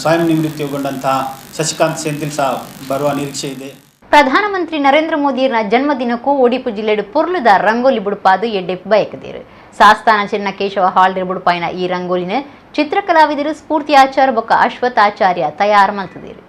ಸ್ವಯಂ ನಿವೃತ್ತಿಗೊಂಡಂತಹ ಶಶಿಕಾಂತ್ ಸೆಂಥಿಲ್ ಸಹ ಬರುವ ನಿರೀಕ್ಷೆ ಇದೆ. ಪ್ರಧಾನಮಂತ್ರಿ ನರೇಂದ್ರ ಮೋದಿಯರ ಜನ್ಮದಿನಕ್ಕೂ ಒಡಿಪು ಜಿಲ್ಲೆಡು ಪೊರ್ಲುದ ರಂಗೋಲಿ ಬುಡುಪಾದು ಎಡ್ಡೆಪ್ ಬಯಕದೇರು ಸಾಸ್ತಾನ ಚೆನ್ನಕೇಶವ ಹಾಲ್ಡರ್ ಬುಡುಪಾಯಿನ ಈ ರಂಗೋಲಿನ ಚಿತ್ರಕಲಾವಿದರು ಸ್ಫೂರ್ತಿ ಆಚಾರ ಬೊಕ್ಕ ಅಶ್ವಥ್ ಆಚಾರ್ಯ ತಯಾರು ಮಾಡ್ತಿದ್ದೇರು.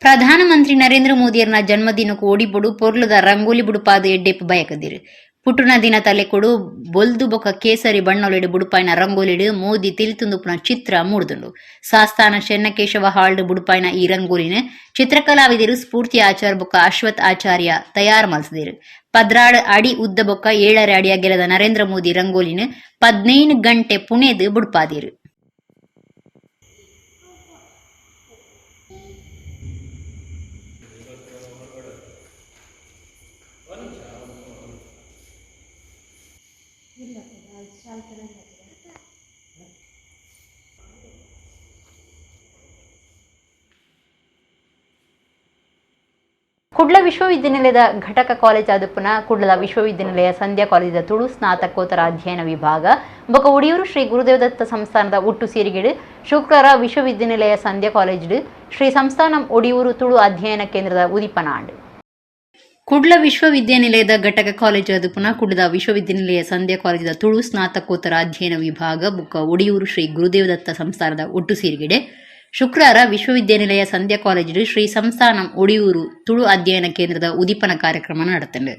ಪ್ರಧಾನಮಂತ್ರಿ ನರೇಂದ್ರ ಮೋದಿಯರ ಜನ್ಮದಿನಕ್ಕೂ ಒಡಿಬುಡು ಪೊರ್ಲುದ ರಂಗೋಲಿ ಬುಡುಪಾದು ಎಡ್ಡೆಪ್ ಬಯಕದೇರು ಪುಟುನ ದಿನ ತಲೆಕೊಡು ಬೊಲ್ದು ಬೊಕ್ಕ ಕೇಸರಿ ಬಣ್ಣೊಲೆಡು ಬುಡುಪಾಯಿನ ರಂಗೋಲಿಡು ಮೋದಿ ತಿಲ್ತುಂದುಪುನ ಚಿತ್ರ ಮೂಡ್ದುಂಡು ಸಾಸ್ತಾನ ಚೆನ್ನಕೇಶವ ಹಾಲ್ಡ್ ಬುಡುಪಾಯಿನ ಈ ರಂಗೋಲಿನ ಚಿತ್ರಕಲಾವಿದರು ಸ್ಫೂರ್ತಿ ಆಚಾರ್ ಬೊಕ್ಕ ಅಶ್ವಥ್ ಆಚಾರ್ಯ ತಯಾರು ಮಲ್ಸಿದರು. 14 ಅಡಿ ಉದ್ದ ಬೊಕ್ಕ 7 ಅಡಿಯ ಗೆಲದ ನರೇಂದ್ರ ಮೋದಿ ರಂಗೋಲಿನ 15 ಗಂಟೆ ಪುಣೆದು ಬುಡುಪಾದಿರು. ಕುಡ್ಲ ವಿಶ್ವವಿದ್ಯಾನಿಲಯದ ಘಟಕ ಕಾಲೇಜ್ ಆದುಪುನ ಕುಡ್ಲದ ವಿಶ್ವವಿದ್ಯಾನಿಲಯ ಸಂಧ್ಯಾ ಕಾಲೇಜದ ತುಳು ಸ್ನಾತಕೋತ್ತರ ಅಧ್ಯಯನ ವಿಭಾಗ ಬೊಕ ಉಡಿಯೂರು ಶ್ರೀ ಗುರುದೇವದತ್ತ ಸಂಸ್ಥಾನದ ಒಟ್ಟು ಸೇರಿಗೆಡು ಶುಕ್ರವಾರ ವಿಶ್ವವಿದ್ಯಾನಿಲಯ ಸಂಧ್ಯಾ ಕಾಲೇಜ್ ಶ್ರೀ ಸಂಸ್ಥಾನಂ ಒಡಿಯೂರು ತುಳು ಅಧ್ಯಯನ ಕೇಂದ್ರದ ಉದಿಪನಾಂಡ್ ಕುಡ್ಲ ವಿಶ್ವವಿದ್ಯಾನಿಲಯದ ಘಟಕ ಕಾಲೇಜ್ ಆದುಪುನ ಕುಡ್ಲದ ವಿಶ್ವವಿದ್ಯಾನಿಲಯ ಸಂಧ್ಯಾ ಕಾಲೇಜದ ತುಳು ಸ್ನಾತಕೋತ್ತರ ಅಧ್ಯಯನ ವಿಭಾಗ ಬೊಕ ಉಡಿಯೂರು ಶ್ರೀ ಗುರುದೇವದತ್ತ ಸಂಸ್ಥಾನದ ಒಟ್ಟು ಸೇರಿಗೆಡೆ ಶುಕ್ರವಾರ ವಿಶ್ವವಿದ್ಯಾನಿಲಯ ಸಂಧ್ಯಾ ಕಾಲೇಜ್ ಶ್ರೀ ಸಂಸ್ಥಾನಂ ಒಡಿಯೂರು ತುಳು ಅಧ್ಯಯನ ಕೇಂದ್ರದ ಉದಿಪನ ಕಾರ್ಯಕ್ರಮ ನಡೆತಂಡು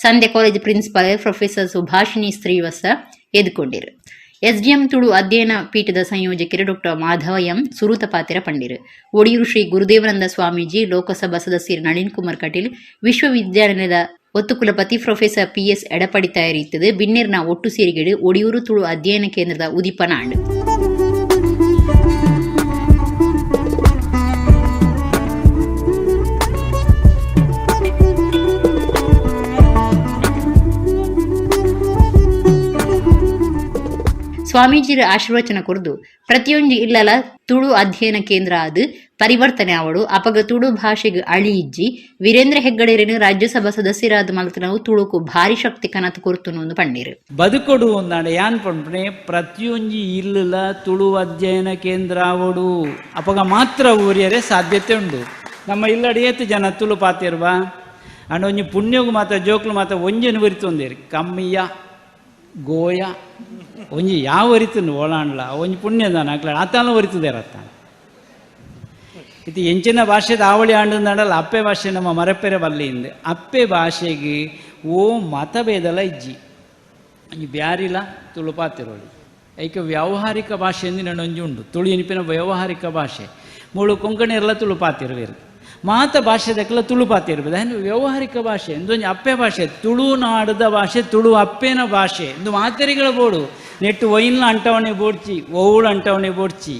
Sandhya college principal professor Subhashini Srivatsa ಎದುಕೊಂಡಿರು. ಎಸ್ಡಿಎಂ ತುಳು ಅಧ್ಯಯನ ಪೀಠದ ಸಂಯೋಜಕರು ಡಾಕ್ಟರ್ ಮಾಧವ ಎಂ ಸುರೂತಪಾತಿರ ಪಂಡಿರು. ಒಡಿಯೂರು ಶ್ರೀ ಗುರುದೇವಾನಂದ ಸ್ವಾಮೀಜಿ, ಲೋಕಸಭಾ ಸದಸ್ಯರು ನಳಿನ್ ಕುಮಾರ್ ಕಟೀಲ್, ವಿಶ್ವವಿದ್ಯಾನಿಲಯದ ಒತ್ತು ಕುಲಪತಿ ಪ್ರೊಫೆಸರ್ ಪಿಎಸ್ ಎಡಪಡಿ ತಯಾರಿತ್ತದು ಬಿನ್ನೇರ್ನ ಒಟ್ಟು ಸೇರಿಗೆಡು ಒಡಿಯೂರು ತುಳು ಅಧ್ಯಯನ ಕೇಂದ್ರದ ಉದಿಪನಾಂಡ್. ಸ್ವಾಮೀಜಿರ ಆಶೀರ್ವಚನ ಕುರಿದು ಪ್ರತಿಯೊಂದು ಇಲ್ಲಲ ತುಳು ಅಧ್ಯಯನ ಕೇಂದ್ರ ಆದು ಪರಿವರ್ತನೆ ಆವಡು ಅಪಗ ತುಳು ಭಾಷೆಗೆ ಅಳಿ ಇಜ್ಜಿ ವೀರೇಂದ್ರ ಹೆಗ್ಗಡೆರೇನು ರಾಜ್ಯಸಭಾ ಸದಸ್ಯರಾದ ಮಲ್ಕ ನಾವು ತುಳುಕು ಭಾರಿ ಶಕ್ತಿ ಕನತು ಕೊರ್ತುನು ಒಂದು ಪಂಡೀರು ಬದುಕೊಡು ಒಂದಾಂಡ ಯಾನ್ ಪಂಪನೆ ಪ್ರತಿಯೊಂದು ಇಲ್ಲಲ ತುಳು ಅಧ್ಯಯನ ಕೇಂದ್ರ ಆವಡು ಅಪಗ ಮಾತ್ರ ಊರಿಯರೆ ಸಾಧ್ಯತೆ ಉಂಡು. ನಮ್ಮ ಇಲ್ಲಡಿ ಏತು ಜನ ತುಳು ಪಾತಿರ್ವಾ ಅಂಡ ಒಂಜಿ ಪುಣ್ಯಗು ಮಾತ್ರ ಜೋಕ್ಲು ಮಾತ್ರ ಒಂಜನು ಬರಿತೊಂದೇರಿ ಕಮ್ಮಿಯ ಗೋಯ ಒಂಜಿ ಯಾವ ವರಿತುಂಡು ಓಳಾಂಡ್ಲ ಒಂಜಿ ಪುಣ್ಯದಾನ ಆಗ್ಲ ಆತಾನು ವರಿತುದೇರತ್ತ ಇದು ಎಂಚಿನ ಭಾಷೆದ ಆವಳಿ ಆಂಡಲ್ಲ ಅಪ್ಪೆ ಭಾಷೆ ನಮ್ಮ ಮರಪೆರೆ ಬಲ್ಲಿಂದ ಅಪ್ಪೆ ಭಾಷೆಗೆ ಓ ಮತಭೇದಲ ಇಜ್ಜಿ ಒಂಜಿ ಬ್ಯಾರಿಲ ತುಳುಪಾತಿರೋಳಿ ಐಕೆ ವ್ಯಾವಹಾರಿಕ ಭಾಷೆ ಎಂದು ನನ್ನ ಒಂಜಿ ಉಂಡು ತುಳು ಎನಿಪಿನ ವ್ಯಾವಹಾರಿಕ ಭಾಷೆ ಮೂಳು ಕೊಂಕಣಿ ಎಲ್ಲ ತುಳುಪಾತಿರುವೇರು ಮಾತ ಭಾಷೆದಕ್ಕೆಲ್ಲ ತುಳು ಪಾತಿರ್ಬೋದು ಏನು ವ್ಯಾವಹಾರಿಕ ಭಾಷೆ ಇಂದೊಂದು ಅಪ್ಪೆ ಭಾಷೆ ತುಳುನಾಡದ ಭಾಷೆ ತುಳು ಅಪ್ಪೆನ ಭಾಷೆ ಇಂದು ಮಾತೆರಿಗಳ ಬೋಡು ನೆಟ್ಟು ಒಯ್ಲ ಅಂಟವಣೆ ಬೋಡ್ಚಿ ಒವುಳು ಅಂಟವಣೆ ಬೋಡ್ಚಿ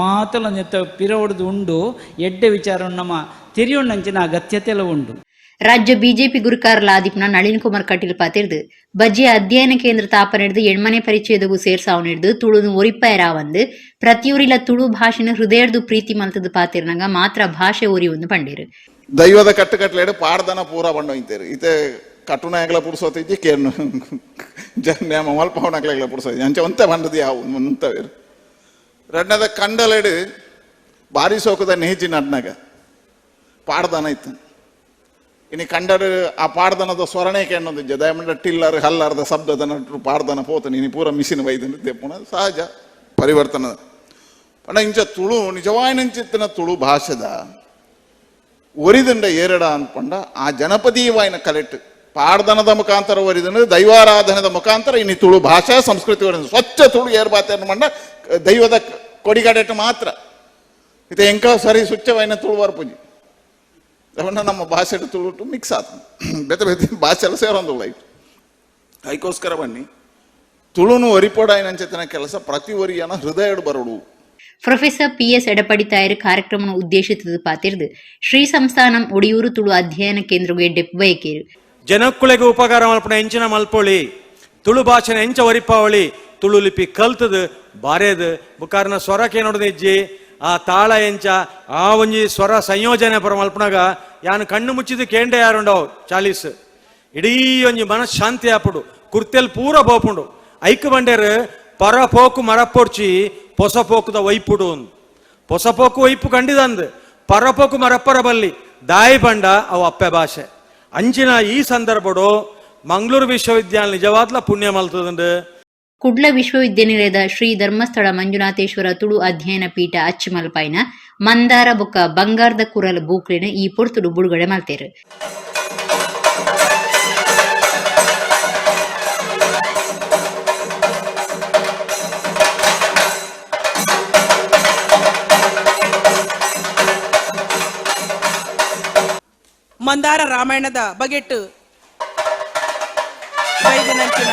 ಮಾತಲ ನೆತ್ತ ಪಿರವಡ್ದು ಉಂಡು ಎಡ್ಡೆ ವಿಚಾರವನ್ನು ನಮ್ಮ ತೆರಿಯೊಂಡಂಚಿನ ಅಗತ್ಯತೆ ಎಲ್ಲ ಉಂಡು. ರಾಜ್ಯ ಬಿಜೆಪಿ ಗುರುಕಾರಲ ಆದಿಪುನ ನಳಿನ್ ಕುಮಾರ್ ಕಟೀಲ್ ಪಾತಿರ್ದು ಬಜ್ಜಿ ಅಧ್ಯಯನ ಕೇಂದ್ರ ತಾಪನೆಡ್ದು ಎಣ್ಮನೆ ಪರಿಚಯದಗೂ ಸೇರ್ಸಾವನೆಡ್ದು ತುಳುನು ಒರಿಪಾಯರಾವಂದು ಪ್ರತಿಯೂರಿಲ ತುಳು ಭಾಷೆನ ಹೃದಯಡ್ದು ಪ್ರೀತಿ ಮಲ್ತದ ಪಾತಿರ್ನಂಗ ಮಾತ್ರ ಭಾಷೆ ಒರಿ ಒಂದು ಪಂಡೇರು. ದೈವದ ಕಟ್ಟುಕಟ್ಲೆಡು ಪಾಡ್ದನ ಪೂರ ಬಂಡೋಯ್ತೇರು ಇತ್ತೆ ಕಟುನಾಯಗಳ ಪುಡ್ಸೋತೈತಿ ಕೇರ್ನು ನೇಮ ಮಲ್ಪವನಾಗ್ಲಾಗ್ಲ ಪುಡ್ಸೋತಿ ಅಂಚೆ ಒಂತೆ ಬಂಡದು ಯಾವ ಮುಂತವೇರು ರಡ್ನದ ಕಂಡಲೆಡು ಬಾರಿ ಸೋಕದ ನೇಜಿ ನಡ್ನಾಗ ಪಾಡ್ದನ ಇತ್ತು ಇನ್ನು ಕಂಡರು ಆ ಪಾಡ್ದನದ ಸ್ವರಣೆ ಕೇಳೋದು ದಯಮಂಡ ಟಿಲ್ಲರ್ ಹಲ್ಲಾರದ ಶಬ್ದದ ನಟರು ಪಾಡ್ದನ ಪೋತ ನೀನು ಪೂರ ಮಿಷಿನ್ ವೈದ್ಯನ ತೆಪ್ಪುಣ ಸಹಜ ಪರಿವರ್ತನ ಪಂಡ ಇಂಚ ತುಳು ನಿಜವಾಯಿನಂಚಿತ್ತಿನ ತುಳು ಭಾಷೆದ ಒರಿದಂಡ ಏರಡ ಅನ್ಕೊಂಡ ಆ ಜನಪದೀಯವಾಯಿನ ಕಲೆಕ್ಟ್ ಪಾಡ್ದನದ ಮುಖಾಂತರ ಒರಿದಂಡ ದೈವಾರಾಧನದ ಮುಖಾಂತರ ಇನ್ನು ತುಳು ಭಾಷಾ ಸಂಸ್ಕೃತಿ ಒರಿದ ಸ್ವಚ್ಛ ತುಳು ಏರ್ಬಾತೆ ಅನ್ಕೊಂಡ ದೈವದ ಕೊಡಿಗಾಡೆಟ್ಟು ಮಾತ್ರ ಇದು ಎಂಕ ಸರಿ ಸ್ವಚ್ಛವಾಯಿನ ತುಳು ವರ್ಪುಜಿ ಅವನ್ನ ನಮ್ಮ ಭಾಷೆ ತುಳುಟು ಮಿಕ್ಸ್ ಆತ ಬೇತೆ ಬೇತೆ ಭಾಷೆ ಎಲ್ಲ ಸೇರೊಂದುಳ್ಳ ಇತ್ತು ಅದಕ್ಕೋಸ್ಕರ ಬನ್ನಿ ತುಳುನು ಒರಿಪೋಡಾಯಿನಂಚೆತನ ಕೆಲಸ ಪ್ರತಿ ಒರಿಯನ ಹೃದಯ ಬರೋಡು. ಪ್ರೊಫೆಸರ್ PS ಎಡಪಡಿ ತಾಯರು ಕಾರ್ಯಕ್ರಮ ಉದ್ದೇಶಿತದ ಪಾತಿರ್ದು ಶ್ರೀ ಸಂಸ್ಥಾನಂ ಒಡಿಯೂರು ತುಳು ಅಧ್ಯಯನ ಕೇಂದ್ರಗೆ ಡೆಪ್ ಬಯಕೇರು ಜನಕ್ಕುಳೆಗೆ ಉಪಕಾರ ಮಲ್ಪನ ಎಂಚಿನ ಮಲ್ಪೊಳಿ ತುಳು ಭಾಷೆನ ಎಂಚ ಒರಿಪಾವಳಿ ತುಳು ಲಿಪಿ ಕಲ್ತದು ಬಾರೇದು ಬುಕಾರನ ಸ್ವರಕ್ಕೆ ನೋಡಿದ್ಜಿ ಆ ತಾಳ ಎಂಚ ಆ ಒಂಜಿ ಸ್ವರ ಸಂಯೋಜನೆ ಪರ ಮಲ್ಪನಾಗ ಯಾನು ಕಣ್ಣು ಮುಚ್ಚಿದ ಕೇಂಡೆ ಯಾರುಂಡವು ಚಾಲೀಸ್ ಇಡೀ ಒಂಜಿ ಮನಃಶಾಂತಿ ಆಪುಡು ಕುರ್ತೆಲ್ ಪೂರ ಬೋಪುಂಡು ಐಕ್ ಬಂಡೇರು ಪರ ಪೋಕು ಮರಪ್ಪೊಡ್ಚಿ ಪೊಸ ಪೋಕುದ ವೈಪುಡು ಪೊಸ ಪೋಕು ವೈಪು ಕಂಡಿದಂದು ಪರಪೋಕು ಮರಪ್ಪರ ಬಲ್ಲಿ ದಾಯಿ ಬಂಡ ಅವು ಅಪ್ಪೆ ಭಾಷೆ ಅಂಚಿನ ಈ ಸಂದರ್ಭಡು ಮಂಗಳೂರು ವಿಶ್ವವಿದ್ಯಾಲಯ ನಿಜವಾದ್ಲ ಪುಣ್ಯ ಮಲ್ತದಂಡು. ಕುಡ್ಲ ವಿಶ್ವವಿದ್ಯಾನಿಲಯದ ಶ್ರೀ ಧರ್ಮಸ್ಥಳ ಮಂಜುನಾಥೇಶ್ವರ ತುಳು ಅಧ್ಯಯನ ಪೀಠ ಅಚ್ಚಮಲ್ಪೈನ ಮಂದಾರ ಬೊಕ್ಕ ಬಂಗಾರದ ಕುರಲ್ ಬೂಕ್ಲಿನ ಈ ಪೊರ್ತುಡು ಬಿಡುಗಡೆ ಮಾಡ್ತೇರು. ಮಂದಾರ ರಾಮಾಯಣದ ಬಗೆಟ್ಟು ವೈದ್ಯನಂಚಿನ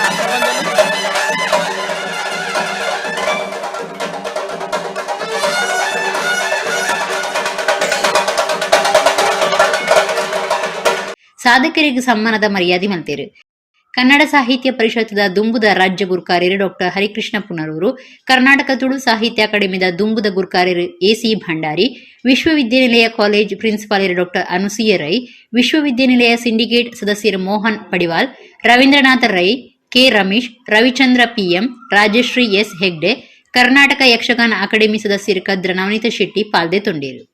ಸಾಧಕರಿಗೆ ಸಮ್ಮಾನದ ಮರ್ಯಾದೆ ಮಲ್ತೇರು. ಕನ್ನಡ ಸಾಹಿತ್ಯ ಪರಿಷತ್ತದ ದುಂಬುದ ರಾಜ್ಯ ಗುರುಕಾರ್ಯರು ಡಾಕ್ಟರ್ ಹರಿಕೃಷ್ಣ ಪುನರೂರು, ಕರ್ನಾಟಕ ತುಳು ಸಾಹಿತ್ಯ ಅಕಾಡೆಮಿದ ದುಂಬುದ ಗುರುಕಾರ್ಯರು AC ಭಂಡಾರಿ, ವಿಶ್ವವಿದ್ಯಾನಿಲಯ ಕಾಲೇಜ್ ಪ್ರಿನ್ಸಿಪಾಲರು ಡಾಕ್ಟರ್ ಅನುಸೂಯ ರೈ, ವಿಶ್ವವಿದ್ಯಾನಿಲಯ ಸಿಂಡಿಕೇಟ್ ಸದಸ್ಯರು Mohan Padival, Ravindranath Rai, K Ramesh, Ravichandra PM, Rajashree S Hegde, Karnataka Yakshagana academy ಸದಸ್ಯರು ಕದ್ರ ನವನೀತ ಶೆಟ್ಟಿ ಪಾಲ್ದೆ ತೊಂಡೇರು.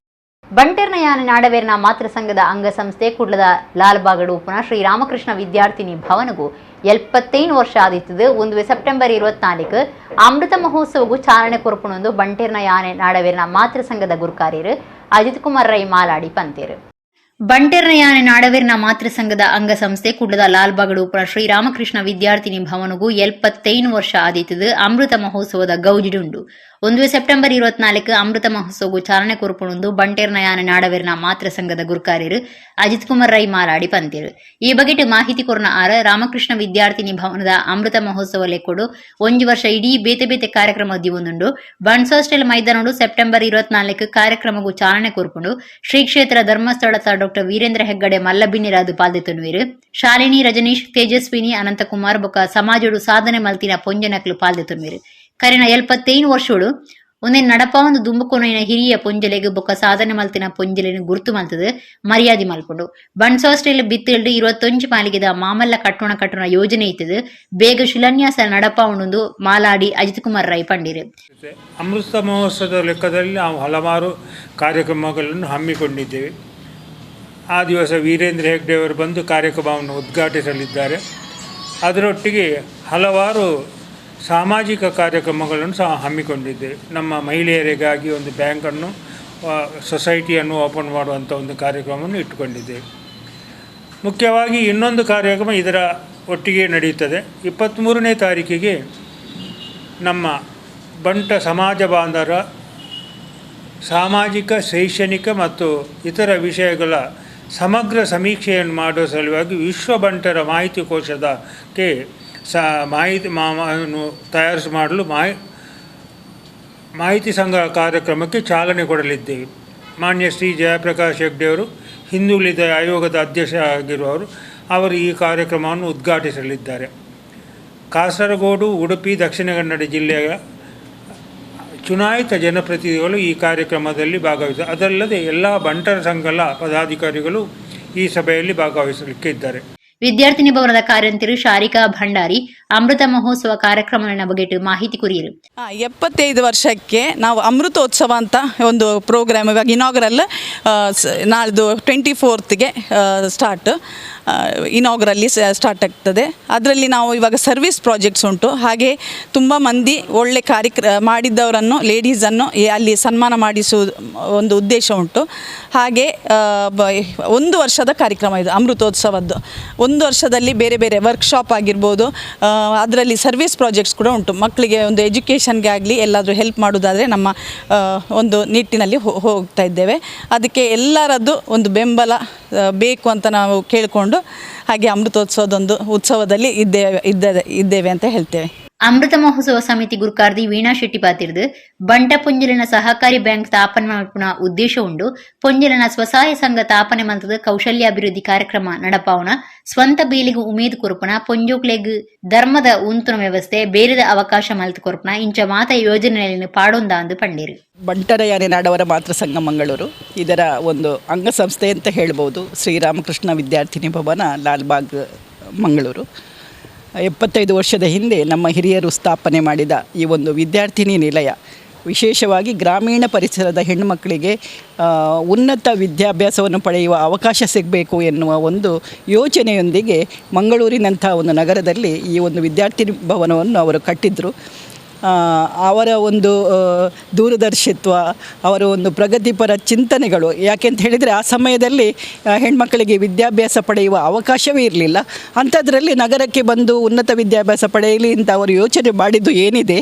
ಬಂಟೆರ್ನ ಯಾನ ನಾಡವೇರ್ನ ಮಾತೃ ಸಂಘದ ಅಂಗಸಂಸ್ಥೆ ಕುಡ್ಲದ ಲಾಲ್ಬಾಗಡ್ ಉಪ್ಪುನ ಶ್ರೀರಾಮಕೃಷ್ಣ ವಿದ್ಯಾರ್ಥಿನಿ ಭವನಗೂ 75 ವರ್ಷ ಆದಿತ್ತದು 1 ಸೆಪ್ಟೆಂಬರ್ 24 ಅಮೃತ ಮಹೋತ್ಸವಗೂ ಚಾಲನೆ ಕೊರ್ಪುಣೊಂದು ಬಂಟೆರ್ನ ಯಾನೆ ನಾಡವೇರ್ನ ಮಾತೃ ಸಂಘದ ಗುರುಕಾರ್ಯರು ಅಜಿತ್ ಕುಮಾರ್ ರೈ ಮಾಲಾಡಿ ಪಂತೇರು. ಬಂಟೆರ್ನ ಯಾನೆ ನಾಡವೇರ್ನ ಮಾತೃ ಸಂಘದ ಅಂಗಸಂಸ್ಥೆ ಕುಡ್ಲದ ಲಾಲ್ಬಾಗಡ್ ಉಪ್ಪುನ ಶ್ರೀರಾಮಕೃಷ್ಣ ವಿದ್ಯಾರ್ಥಿನಿ ಭವನಗೂ 75 ವರ್ಷ ಆದಿತ್ತದು ಅಮೃತ ಮಹೋತ್ಸವದ ಗೌಜಿಡುಂಡು 1 ಸೆಪ್ಟೆಂಬರ್ 24 ಅಮೃತ ಮಹೋತ್ಸವಗೂ ಚಾಲನೆ ಕೊರ್ಪುಣೊಂದು ಬಂಟೆರ್ನ ಯಾನೆ ನಾಡವೇರ್ನ ಮಾತೃ ಸಂಘದ ಗುರುಕಾರ್ಯರು ಅಜಿತ್ ಕುಮಾರ್ ರೈ ಮಾಲಾಡಿ ಪಂತೇರು. ಈ ಬಗೆಟ್ ಮಾಹಿತಿ ಕೊರ್ನ ಆರ ರಾಮಕೃಷ್ಣ ವಿದ್ಯಾರ್ಥಿನಿ ಭವನದ ಅಮೃತ ಮಹೋತ್ಸವ ಲೆಕ್ಕೊಡು 1 ವರ್ಷ ಇಡೀ ಬೇತೆ ಬೇತೆ ಕಾರ್ಯಕ್ರಮ ದಿವೊಂದುಂಡು ಬನ್ಸ್ ಹಾಸ್ಟೆಲ್ ಮೈದಾನೋಡು ಸೆಪ್ಟೆಂಬರ್ 24 ಕಾರ್ಯಕ್ರಮಗೂ ಚಾಲನೆ ಕೊರ್ಪುಂಡು ಶ್ರೀ ಕ್ಷೇತ್ರ ಧರ್ಮಸ್ಥಳದ ಡಾಕ್ಟರ್ ವೀರೇಂದ್ರ ಹೆಗ್ಗಡೆ ಮಲ್ಲಬಿನ್ನಿರಾದು ಪಾಲ್ದೆತೊನ್ನುವಿರು. ಶಾಲಿನಿ, ರಜನೀಶ್, ತೇಜಸ್ವಿನಿ, ಅನಂತಕುಮಾರ್ ಬೊಕ್ಕ ಸಮಾಜಡು ಸಾಧನೆ ಮಲ್ತಿನ ಪೊಂಜನಕ್ಲು ಪಾಲ್ದೆತೊನ್ನುವಿರು. ಕರಿನ 75 ವರ್ಷೋಡು ಒಂದೇ ನಡಪಾವಂದು ದುಂಬುಕೊನೈನ ಹಿರಿಯ ಪೊಂಜಲೆಗೆ ಬೊಕ್ಕ ಸಾಧನೆ ಮಲ್ತಿನ ಪೊಂಜಲೆನ ಗುರುತು ಮಲ್ತದು ಮರ್ಯಾದೆ ಮಲ್ಪುಂಡು. ಬನ್ಸ್ ಹಾಸ್ಟೆಲ್ ಬಿತ್ತಿಲ್ಡು 25 ಪಾಲಿಗೆದ ಮಾಮಲ್ಲ ಕಟ್ಟೋಣ ಯೋಜನೆ ಇತ್ತದು ಬೇಗ ಶಿಲಾನ್ಯಾಸ ನಡಪಾವುಂಡು ಮಾಲಾಡಿ ಅಜಿತ್ ಕುಮಾರ್ ರೈ ಪಂಡಿರು. ಅಮೃತ ಮಹೋತ್ಸವದ ಲೆಕ್ಕದಲ್ಲಿ ನಾವು ಹಲವಾರು ಕಾರ್ಯಕ್ರಮಗಳನ್ನು ಹಮ್ಮಿಕೊಂಡಿದ್ದೇವೆ. ಆ ದಿವಸ ವೀರೇಂದ್ರ ಹೆಗ್ಡೆ ಅವರು ಬಂದು ಕಾರ್ಯಕ್ರಮವನ್ನು ಉದ್ಘಾಟಿಸಲಿದ್ದಾರೆ. ಅದರೊಟ್ಟಿಗೆ ಹಲವಾರು ಸಾಮಾಜಿಕ ಕಾರ್ಯಕ್ರಮಗಳನ್ನು ಸಹ ಹಮ್ಮಿಕೊಂಡಿದ್ದೇವೆ. ನಮ್ಮ ಮಹಿಳೆಯರಿಗಾಗಿ ಒಂದು ಬ್ಯಾಂಕನ್ನು ಸೊಸೈಟಿಯನ್ನು ಓಪನ್ ಮಾಡುವಂಥ ಒಂದು ಕಾರ್ಯಕ್ರಮವನ್ನು ಇಟ್ಟುಕೊಂಡಿದ್ದೇವೆ. ಮುಖ್ಯವಾಗಿ ಇನ್ನೊಂದು ಕಾರ್ಯಕ್ರಮ ಇದರ ಒಟ್ಟಿಗೆ ನಡೆಯುತ್ತದೆ. 23ನೇ ತಾರೀಕಿಗೆ ನಮ್ಮ ಬಂಟ ಸಮಾಜ ಬಾಂಧವರ ಸಾಮಾಜಿಕ, ಶೈಕ್ಷಣಿಕ ಮತ್ತು ಇತರ ವಿಷಯಗಳ ಸಮಗ್ರ ಸಮೀಕ್ಷೆಯನ್ನು ಮಾಡುವ ಸಲುವಾಗಿ ವಿಶ್ವ ಬಂಟರ ಮಾಹಿತಿ ಕೋಶದಕ್ಕೆ ಮಾಹಿತಿ ತಯಾರಿಸಿ ಮಾಡಲು ಮಾಹಿತಿ ಸಂಗ್ರಹ ಕಾರ್ಯಕ್ರಮಕ್ಕೆ ಚಾಲನೆ ಕೊಡಲಿದ್ದೇವೆ. ಮಾನ್ಯ ಶ್ರೀ ಜಯಪ್ರಕಾಶ್ ಹೆಗ್ಡೆ ಅವರು, ಹಿಂದುಳಿದ ಆಯೋಗದ ಅಧ್ಯಕ್ಷ ಆಗಿರುವವರು, ಅವರು ಈ ಕಾರ್ಯಕ್ರಮವನ್ನು ಉದ್ಘಾಟಿಸಲಿದ್ದಾರೆ. ಕಾಸರಗೋಡು, ಉಡುಪಿ, ದಕ್ಷಿಣ ಕನ್ನಡ ಜಿಲ್ಲೆಯ ಚುನಾಯಿತ ಜನಪ್ರತಿನಿಧಿಗಳು ಈ ಕಾರ್ಯಕ್ರಮದಲ್ಲಿ ಭಾಗವಹಿಸ, ಅದಲ್ಲದೆ ಎಲ್ಲ ಬಂಟರ ಸಂಘಗಳ ಪದಾಧಿಕಾರಿಗಳು ಈ ಸಭೆಯಲ್ಲಿ ಭಾಗವಹಿಸಲಿಕ್ಕೆ ಇದ್ದಾರೆ. ವಿದ್ಯಾರ್ಥಿನಿ ಭವನದ ಕಾರ್ಯಂತರು ಶಾರಿಕಾ ಭಂಡಾರಿ ಅಮೃತ ಮಹೋತ್ಸವ ಕಾರ್ಯಕ್ರಮಗಳ ಬಗ್ಗೆ ಮಾಹಿತಿ ಕುರಿಯರು. 75 ವರ್ಷಕ್ಕೆ ನಾವು ಅಮೃತೋತ್ಸವ ಅಂತ ಒಂದು ಪ್ರೋಗ್ರಾಮ್ ಇವಾಗ ಇನಾಗ್ರಲ್ ನಾಳ್ದು 24ಗೆ ಸ್ಟಾರ್ಟ್ ಇನಾಗ್ರಲ್ಲಿ ಸ್ಟಾರ್ಟ್ ಆಗ್ತದೆ. ಅದರಲ್ಲಿ ನಾವು ಇವಾಗ ಸರ್ವಿಸ್ ಪ್ರಾಜೆಕ್ಟ್ಸ್ ಉಂಟು. ಹಾಗೆ ತುಂಬ ಮಂದಿ ಒಳ್ಳೆ ಮಾಡಿದ್ದವರನ್ನು, ಲೇಡೀಸನ್ನು ಅಲ್ಲಿ ಸನ್ಮಾನ ಮಾಡಿಸುವುದು ಒಂದು ಉದ್ದೇಶ ಉಂಟು. ಹಾಗೆ 1 ವರ್ಷದ ಕಾರ್ಯಕ್ರಮ ಇದು ಅಮೃತೋತ್ಸವದ್ದು. 1 ವರ್ಷದಲ್ಲಿ ಬೇರೆ ಬೇರೆ ವರ್ಕ್ಶಾಪ್ ಆಗಿರ್ಬೋದು, ಅದರಲ್ಲಿ ಸರ್ವಿಸ್ ಪ್ರಾಜೆಕ್ಟ್ಸ್ ಕೂಡ ಉಂಟು. ಮಕ್ಕಳಿಗೆ ಒಂದು ಎಜುಕೇಷನ್ಗೆ ಆಗಲಿ ಎಲ್ಲಾದರೂ ಹೆಲ್ಪ್ ಮಾಡೋದಾದರೆ ನಮ್ಮ ಒಂದು ನಿಟ್ಟಿನಲ್ಲಿ ಹೋಗ್ತಾ ಇದ್ದೇವೆ. ಅದಕ್ಕೆ ಎಲ್ಲರದ್ದು ಒಂದು ಬೆಂಬಲ ಬೇಕು ಅಂತ ನಾವು ಕೇಳಿಕೊಂಡು ಹಾಗೆ ಅಮೃತೋತ್ಸವದೊಂದು ಉತ್ಸವದಲ್ಲಿ ಇದ್ದೇವೆ ಅಂತ ಹೇಳ್ತೇವೆ. ಅಮೃತ ಮಹೋತ್ಸವ ಸಮಿತಿ ಗುರುಕಾರ್ದಿ ವೀಣಾ ಶೆಟ್ಟಿ ಪಾತಿರ್ದು ಬಂಟ ಪೊಂಜಲಿನ ಸಹಕಾರಿ ಬ್ಯಾಂಕ್ ಸ್ಥಾಪನೆ ಮಲ್ಪುನ ಉದ್ದೇಶ ಉಂಡು. ಪೊಂಜಲಿನ ಸ್ವಸಹಾಯ ಸಂಘ ಸ್ಥಾಪನೆ ಮಲ್ತದ ಕೌಶಲ್ಯಾಭಿವೃದ್ಧಿ ಕಾರ್ಯಕ್ರಮ ನಡಪಾವನ ಸ್ವಂತ ಬೇಲಿಗೂ ಉಮೇದು ಕೊರ್ಪುನ ಪೊಂಜೋಕ್ಲೆಗ್ ಧರ್ಮದ ಉಂತುನ ವ್ಯವಸ್ಥೆ ಬೇರೆದ ಅವಕಾಶ ಮಲ್ತು ಕೊರ್ಪುನ ಇಂಚ ಮಾತ ಯೋಜನೆಯನ್ನು ಪಾಡೊಂದ ಅಂದು ಪಂಡೇರು. ಬಂಟರ ಯಾನೆ ನಾಡವರ ಮಾತೃ ಸಂಘ ಮಂಗಳೂರು ಇದರ ಒಂದು ಅಂಗಸಂಸ್ಥೆ ಅಂತ ಹೇಳ್ಬೋದು. ಶ್ರೀರಾಮಕೃಷ್ಣ ವಿದ್ಯಾರ್ಥಿನಿ ಭವನ, ಲಾಲ್ಬಾಗ್, ಮಂಗಳೂರು. 75 ವರ್ಷದ ಹಿಂದೆ ನಮ್ಮ ಹಿರಿಯರು ಸ್ಥಾಪನೆ ಮಾಡಿದ ಈ ಒಂದು ವಿದ್ಯಾರ್ಥಿನಿ ನಿಲಯ ವಿಶೇಷವಾಗಿ ಗ್ರಾಮೀಣ ಪರಿಸರದ ಹೆಣ್ಣುಮಕ್ಕಳಿಗೆ ಉನ್ನತ ವಿದ್ಯಾಭ್ಯಾಸವನ್ನು ಪಡೆಯುವ ಅವಕಾಶ ಸಿಗಬೇಕು ಎನ್ನುವ ಒಂದು ಯೋಚನೆಯೊಂದಿಗೆ ಮಂಗಳೂರಿನಂಥ ಒಂದು ನಗರದಲ್ಲಿ ಈ ಒಂದು ವಿದ್ಯಾರ್ಥಿನಿ ಭವನವನ್ನು ಅವರು ಕಟ್ಟಿದರು. ಅವರ ಒಂದು ದೂರದರ್ಶಿತ್ವ, ಅವರ ಒಂದು ಪ್ರಗತಿಪರ ಚಿಂತನೆಗಳು, ಯಾಕೆಂತ ಹೇಳಿದರೆ ಆ ಸಮಯದಲ್ಲಿ ಹೆಣ್ಮಕ್ಕಳಿಗೆ ವಿದ್ಯಾಭ್ಯಾಸ ಪಡೆಯುವ ಅವಕಾಶವೇ ಇರಲಿಲ್ಲ. ಅಂಥದ್ರಲ್ಲಿ ನಗರಕ್ಕೆ ಬಂದು ಉನ್ನತ ವಿದ್ಯಾಭ್ಯಾಸ ಪಡೆಯಲಿ ಅಂತ ಅವರು ಯೋಚನೆ ಮಾಡಿದ್ದು ಏನಿದೆ,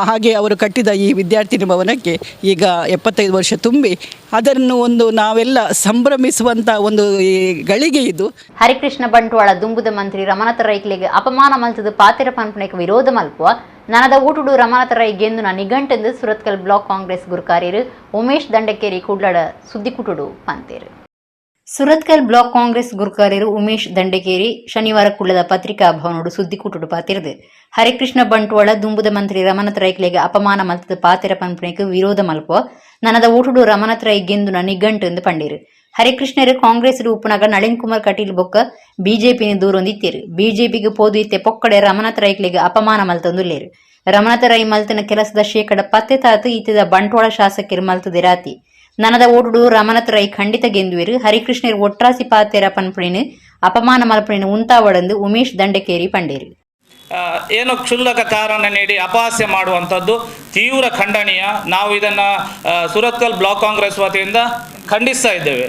ಹಾಗೆ ಅವರು ಕಟ್ಟಿದ ಈ ವಿದ್ಯಾರ್ಥಿನಿ ಭವನಕ್ಕೆ ಈಗ 75 ವರ್ಷ ತುಂಬಿ ಅದನ್ನು ಒಂದು ನಾವೆಲ್ಲ ಸಂಭ್ರಮಿಸುವಂಥ ಒಂದು ಗಳಿಗೆ ಇದು. ಹರಿಕೃಷ್ಣ ಬಂಟ್ವಾಳ ದುಂಬುದ ಮಂತ್ರಿ ರಮನಾಥ ರೈಕ್ಲೆಗೆ ಅಪಮಾನ ಮಲ್ತದ ಪಾತಿರ ಪಂಪಣಕ್ಕೆ ವಿರೋಧ ಮಲ್ಪುವ ನನದ ಊಟುಡು ರಮನಾಥ ರೈ ಗೆಂದುನ ನಿಘಂಟೆಂದು ಸುರತ್ಕಲ್ ಬ್ಲಾಕ್ ಕಾಂಗ್ರೆಸ್ ಗುರುಕಾರ್ಯರು ಉಮೇಶ್ ದಂಡಕೇರಿ ಕುಡ್ಲಡ ಸುದ್ದಿ ಕುಟುಡು ಪಂತೇರು. ಸುರತ್ಕಲ್ ಬ್ಲಾಕ್ ಕಾಂಗ್ರೆಸ್ ಗುರುಕಾರ್ಯರು ಉಮೇಶ್ ದಂಡಕೇರಿ ಶನಿವಾರ ಕುಳ್ಳದ ಪತ್ರಿಕಾ ಭವನೋಡು ಸುದ್ದಿ ಕುಟುಡು ಪಾತಿರದು. ಹರಿಕೃಷ್ಣ ಬಂಟ್ವಾಳ ದುಂಬುದ ಮಂತ್ರಿ ರಮನಾಥ ರೈಕ್ಲೆಗೆ ಅಪಮಾನ ಮಲ್ತದ ಪಾತಿರ ಪಂಪಣಕ್ಕೆ ವಿರೋಧ ಮಲ್ಪುವ ನನದ ಊಟುಡು ರಮನಾಥ ರೈ ಗೆಂದುನ ನಿಘಂಟು ಎಂದು ಪಂಡೇರು. ಹರಿಕೃಷ್ಣರು ಕಾಂಗ್ರೆಸ್ ಉಪ್ಪುನಾಗ ನಳಿನ್ ಕುಮಾರ್ ಕಟೀಲ್ ಬೊಕ್ಕ ಬಿಜೆಪಿನ ದೂರೊಂದಿತ್ತೇರು. ಬಿಜೆಪಿಗೆ ಪೋದು ಇತ್ತೆ ಪೊಕ್ಕಡೆ ರಮನಾಥ ರೈಕ್ಲೆಗೆ ಅಪಮಾನ ಮಲ್ತೊಂದುಲ್ಲೇರು. ರಮನಾಥ ರೈ ಮಲ್ತನ ಕೆಲಸದ ಶೇಕಡ 10 ತಾತು ಈತದ ಬಂಟ್ವಾಳ ಶಾಸಕರು ಮಲ್ತದೆ ರಾತಿ. ನನದ ಓಡುಡು ರಮನಾಥ ರೈ ಖಂಡಿತ ಗೆಂದುವೆರು. ಹರಿಕೃಷ್ಣರು ಒಟ್ರಾಸಿ ಪಾತೆರ ಪನ್ಪುಣಿನ ಅಪಮಾನ ಮಲ್ಪಣಿನ ಉಂತಾವಡಂದು ಉಮೇಶ್ ದಂಡಕೇರಿ ಪಂಡೇರು. ಏನೋ ಕ್ಷುಲ್ಲಕ ಕಾರಣ ನೀಡಿ ಅಪಹಾಸ್ಯ ಮಾಡುವಂಥದ್ದು ತೀವ್ರ ಖಂಡನೀಯ. ನಾವು ಇದನ್ನು ಸುರತ್ಕಲ್ ಬ್ಲಾಕ್ ಕಾಂಗ್ರೆಸ್ ವತಿಯಿಂದ ಖಂಡಿಸ್ತಾ ಇದ್ದೇವೆ.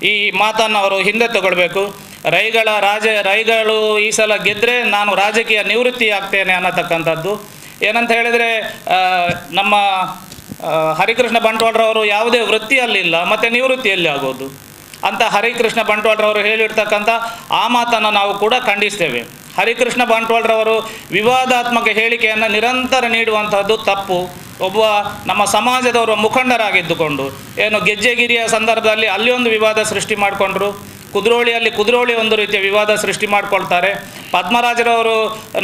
ಈ ಮಾತನ್ನು ಅವರು ಹಿಂದೆ ತಗೊಳ್ಬೇಕು. ರೈಗಳು ಈ ಸಲ ಗೆದ್ದರೆ ನಾನು ರಾಜಕೀಯ ನಿವೃತ್ತಿ ಆಗ್ತೇನೆ ಅನ್ನತಕ್ಕಂಥದ್ದು. ಏನಂತ ಹೇಳಿದರೆ ನಮ್ಮ ಹರಿಕೃಷ್ಣ ಬಂಟ್ವಾಳರವರು ಯಾವುದೇ ವೃತ್ತಿಯಲ್ಲಿಲ್ಲ, ಮತ್ತು ನಿವೃತ್ತಿಯಲ್ಲಿ ಆಗೋದು ಅಂತ ಹರಿಕೃಷ್ಣ ಬಂಟ್ವಾಳರವರು ಹೇಳಿರ್ತಕ್ಕಂಥ ಆ ಮಾತನ್ನು ನಾವು ಕೂಡ ಖಂಡಿಸ್ತೇವೆ. ಹರಿಕೃಷ್ಣ ಬಂಟ್ವಾಳರವರು ವಿವಾದಾತ್ಮಕ ಹೇಳಿಕೆಯನ್ನು ನಿರಂತರ ನೀಡುವಂಥದ್ದು ತಪ್ಪು. ಒಬ್ಬ ನಮ್ಮ ಸಮಾಜದವರ ಮುಖಂಡರಾಗಿದ್ದುಕೊಂಡು ಏನು ಗೆಜ್ಜೆಗಿರಿಯ ಸಂದರ್ಭದಲ್ಲಿ ಅಲ್ಲಿ ಒಂದು ವಿವಾದ ಸೃಷ್ಟಿ ಮಾಡಿಕೊಂಡ್ರು, ಕುದ್ರೋಳಿ ಒಂದು ರೀತಿಯ ವಿವಾದ ಸೃಷ್ಟಿ ಮಾಡ್ಕೊಳ್ತಾರೆ. ಪದ್ಮರಾಜರವರು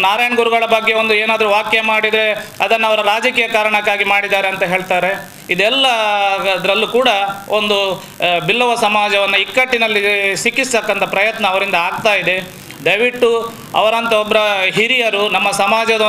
ನಾರಾಯಣ ಗುರುಗಳ ಬಗ್ಗೆ ಒಂದು ಏನಾದರೂ ವಾಕ್ಯ ಮಾಡಿದರೆ ಅದನ್ನು ಅವರ ರಾಜಕೀಯ ಕಾರಣಕ್ಕಾಗಿ ಮಾಡಿದ್ದಾರೆ ಅಂತ ಹೇಳ್ತಾರೆ. ಇದೆಲ್ಲದರಲ್ಲೂ ಕೂಡ ಒಂದು ಬಿಲ್ಲವ ಸಮಾಜವನ್ನು ಇಕ್ಕಟ್ಟಿನಲ್ಲಿ ಸಿಕ್ಕಿಸ್ತಕ್ಕಂಥ ಪ್ರಯತ್ನ ಅವರಿಂದ ಆಗ್ತಾ ಇದೆ. ದಯವಿಟ್ಟು ಅವರಂಥ ಒಬ್ಬರ ಹಿರಿಯರು ನಮ್ಮ ಸಮಾಜದ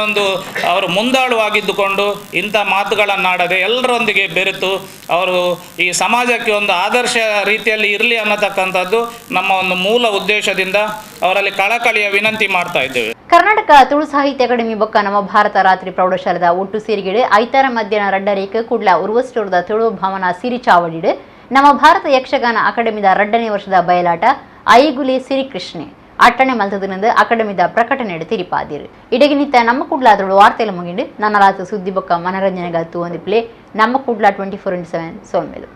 ಅವರು ಮುಂದಾಳುವಾಗಿದ್ದುಕೊಂಡು ಇಂಥ ಮಾತುಗಳನ್ನಾಡದೆ ಎಲ್ಲರೊಂದಿಗೆ ಬೆರೆತು ಅವರು ಈ ಸಮಾಜಕ್ಕೆ ಒಂದು ಆದರ್ಶ ರೀತಿಯಲ್ಲಿ ಇರಲಿ ಅನ್ನತಕ್ಕಂಥದ್ದು ನಮ್ಮ ಒಂದು ಮೂಲ ಉದ್ದೇಶದಿಂದ ಅವರಲ್ಲಿ ಕಳಕಳಿಯ ವಿನಂತಿ ಮಾಡ್ತಾ ಇದ್ದೇವೆ. ಕರ್ನಾಟಕ ತುಳು ಸಾಹಿತ್ಯ ಅಕಾಡೆಮಿ ಬೊಕ್ಕ ನಮ್ಮ ಭಾರತ ರಾತ್ರಿ ಪ್ರೌಢಶಾಲದ ಒಟ್ಟು ಸೇರಿಗೆಡೆ ಐತಾರ ಮಧ್ಯಾಹ್ನ ರಡ್ಡರೇಕ ಕುಡ್ಲ ಉರ್ವಸ್ಟೋರ್ದ ತುಳು ಭವನ ಸಿರಿ ಚಾವಡಿಡು ನಮ್ಮ ಭಾರತ ಯಕ್ಷಗಾನ ಅಕಾಡೆಮಿದ 2ನೇ ವರ್ಷದ ಬಯಲಾಟ ಐಗುಲೆ ಸಿರಿಕೃಷ್ಣೆ ಅಟ್ಟಣೆ ಮಲ್ತದನಂದು ಅಕಾಡೆಮಿದ ಪ್ರಕಟಣೆ ತಿರಿಪಾದಿರು ಇಡಗಿನಿತ್ತ ನಮ್ಮ ಕುಡ್ಲಾದಳು ವಾರ್ತೆಲ್ಲ ಮುಗಿಂಡು ನನ್ನ ರಾತ್ರಿ ಸುದ್ದಿ ಬೊಕ್ಕ ಮನರಂಜನೆಗತ್ತು ಒಂದಿಪ್ಲೆ ನಮ್ಮ ಕುಡ್ಲ 24/7 ಸೋಲ್ಮೇಲು.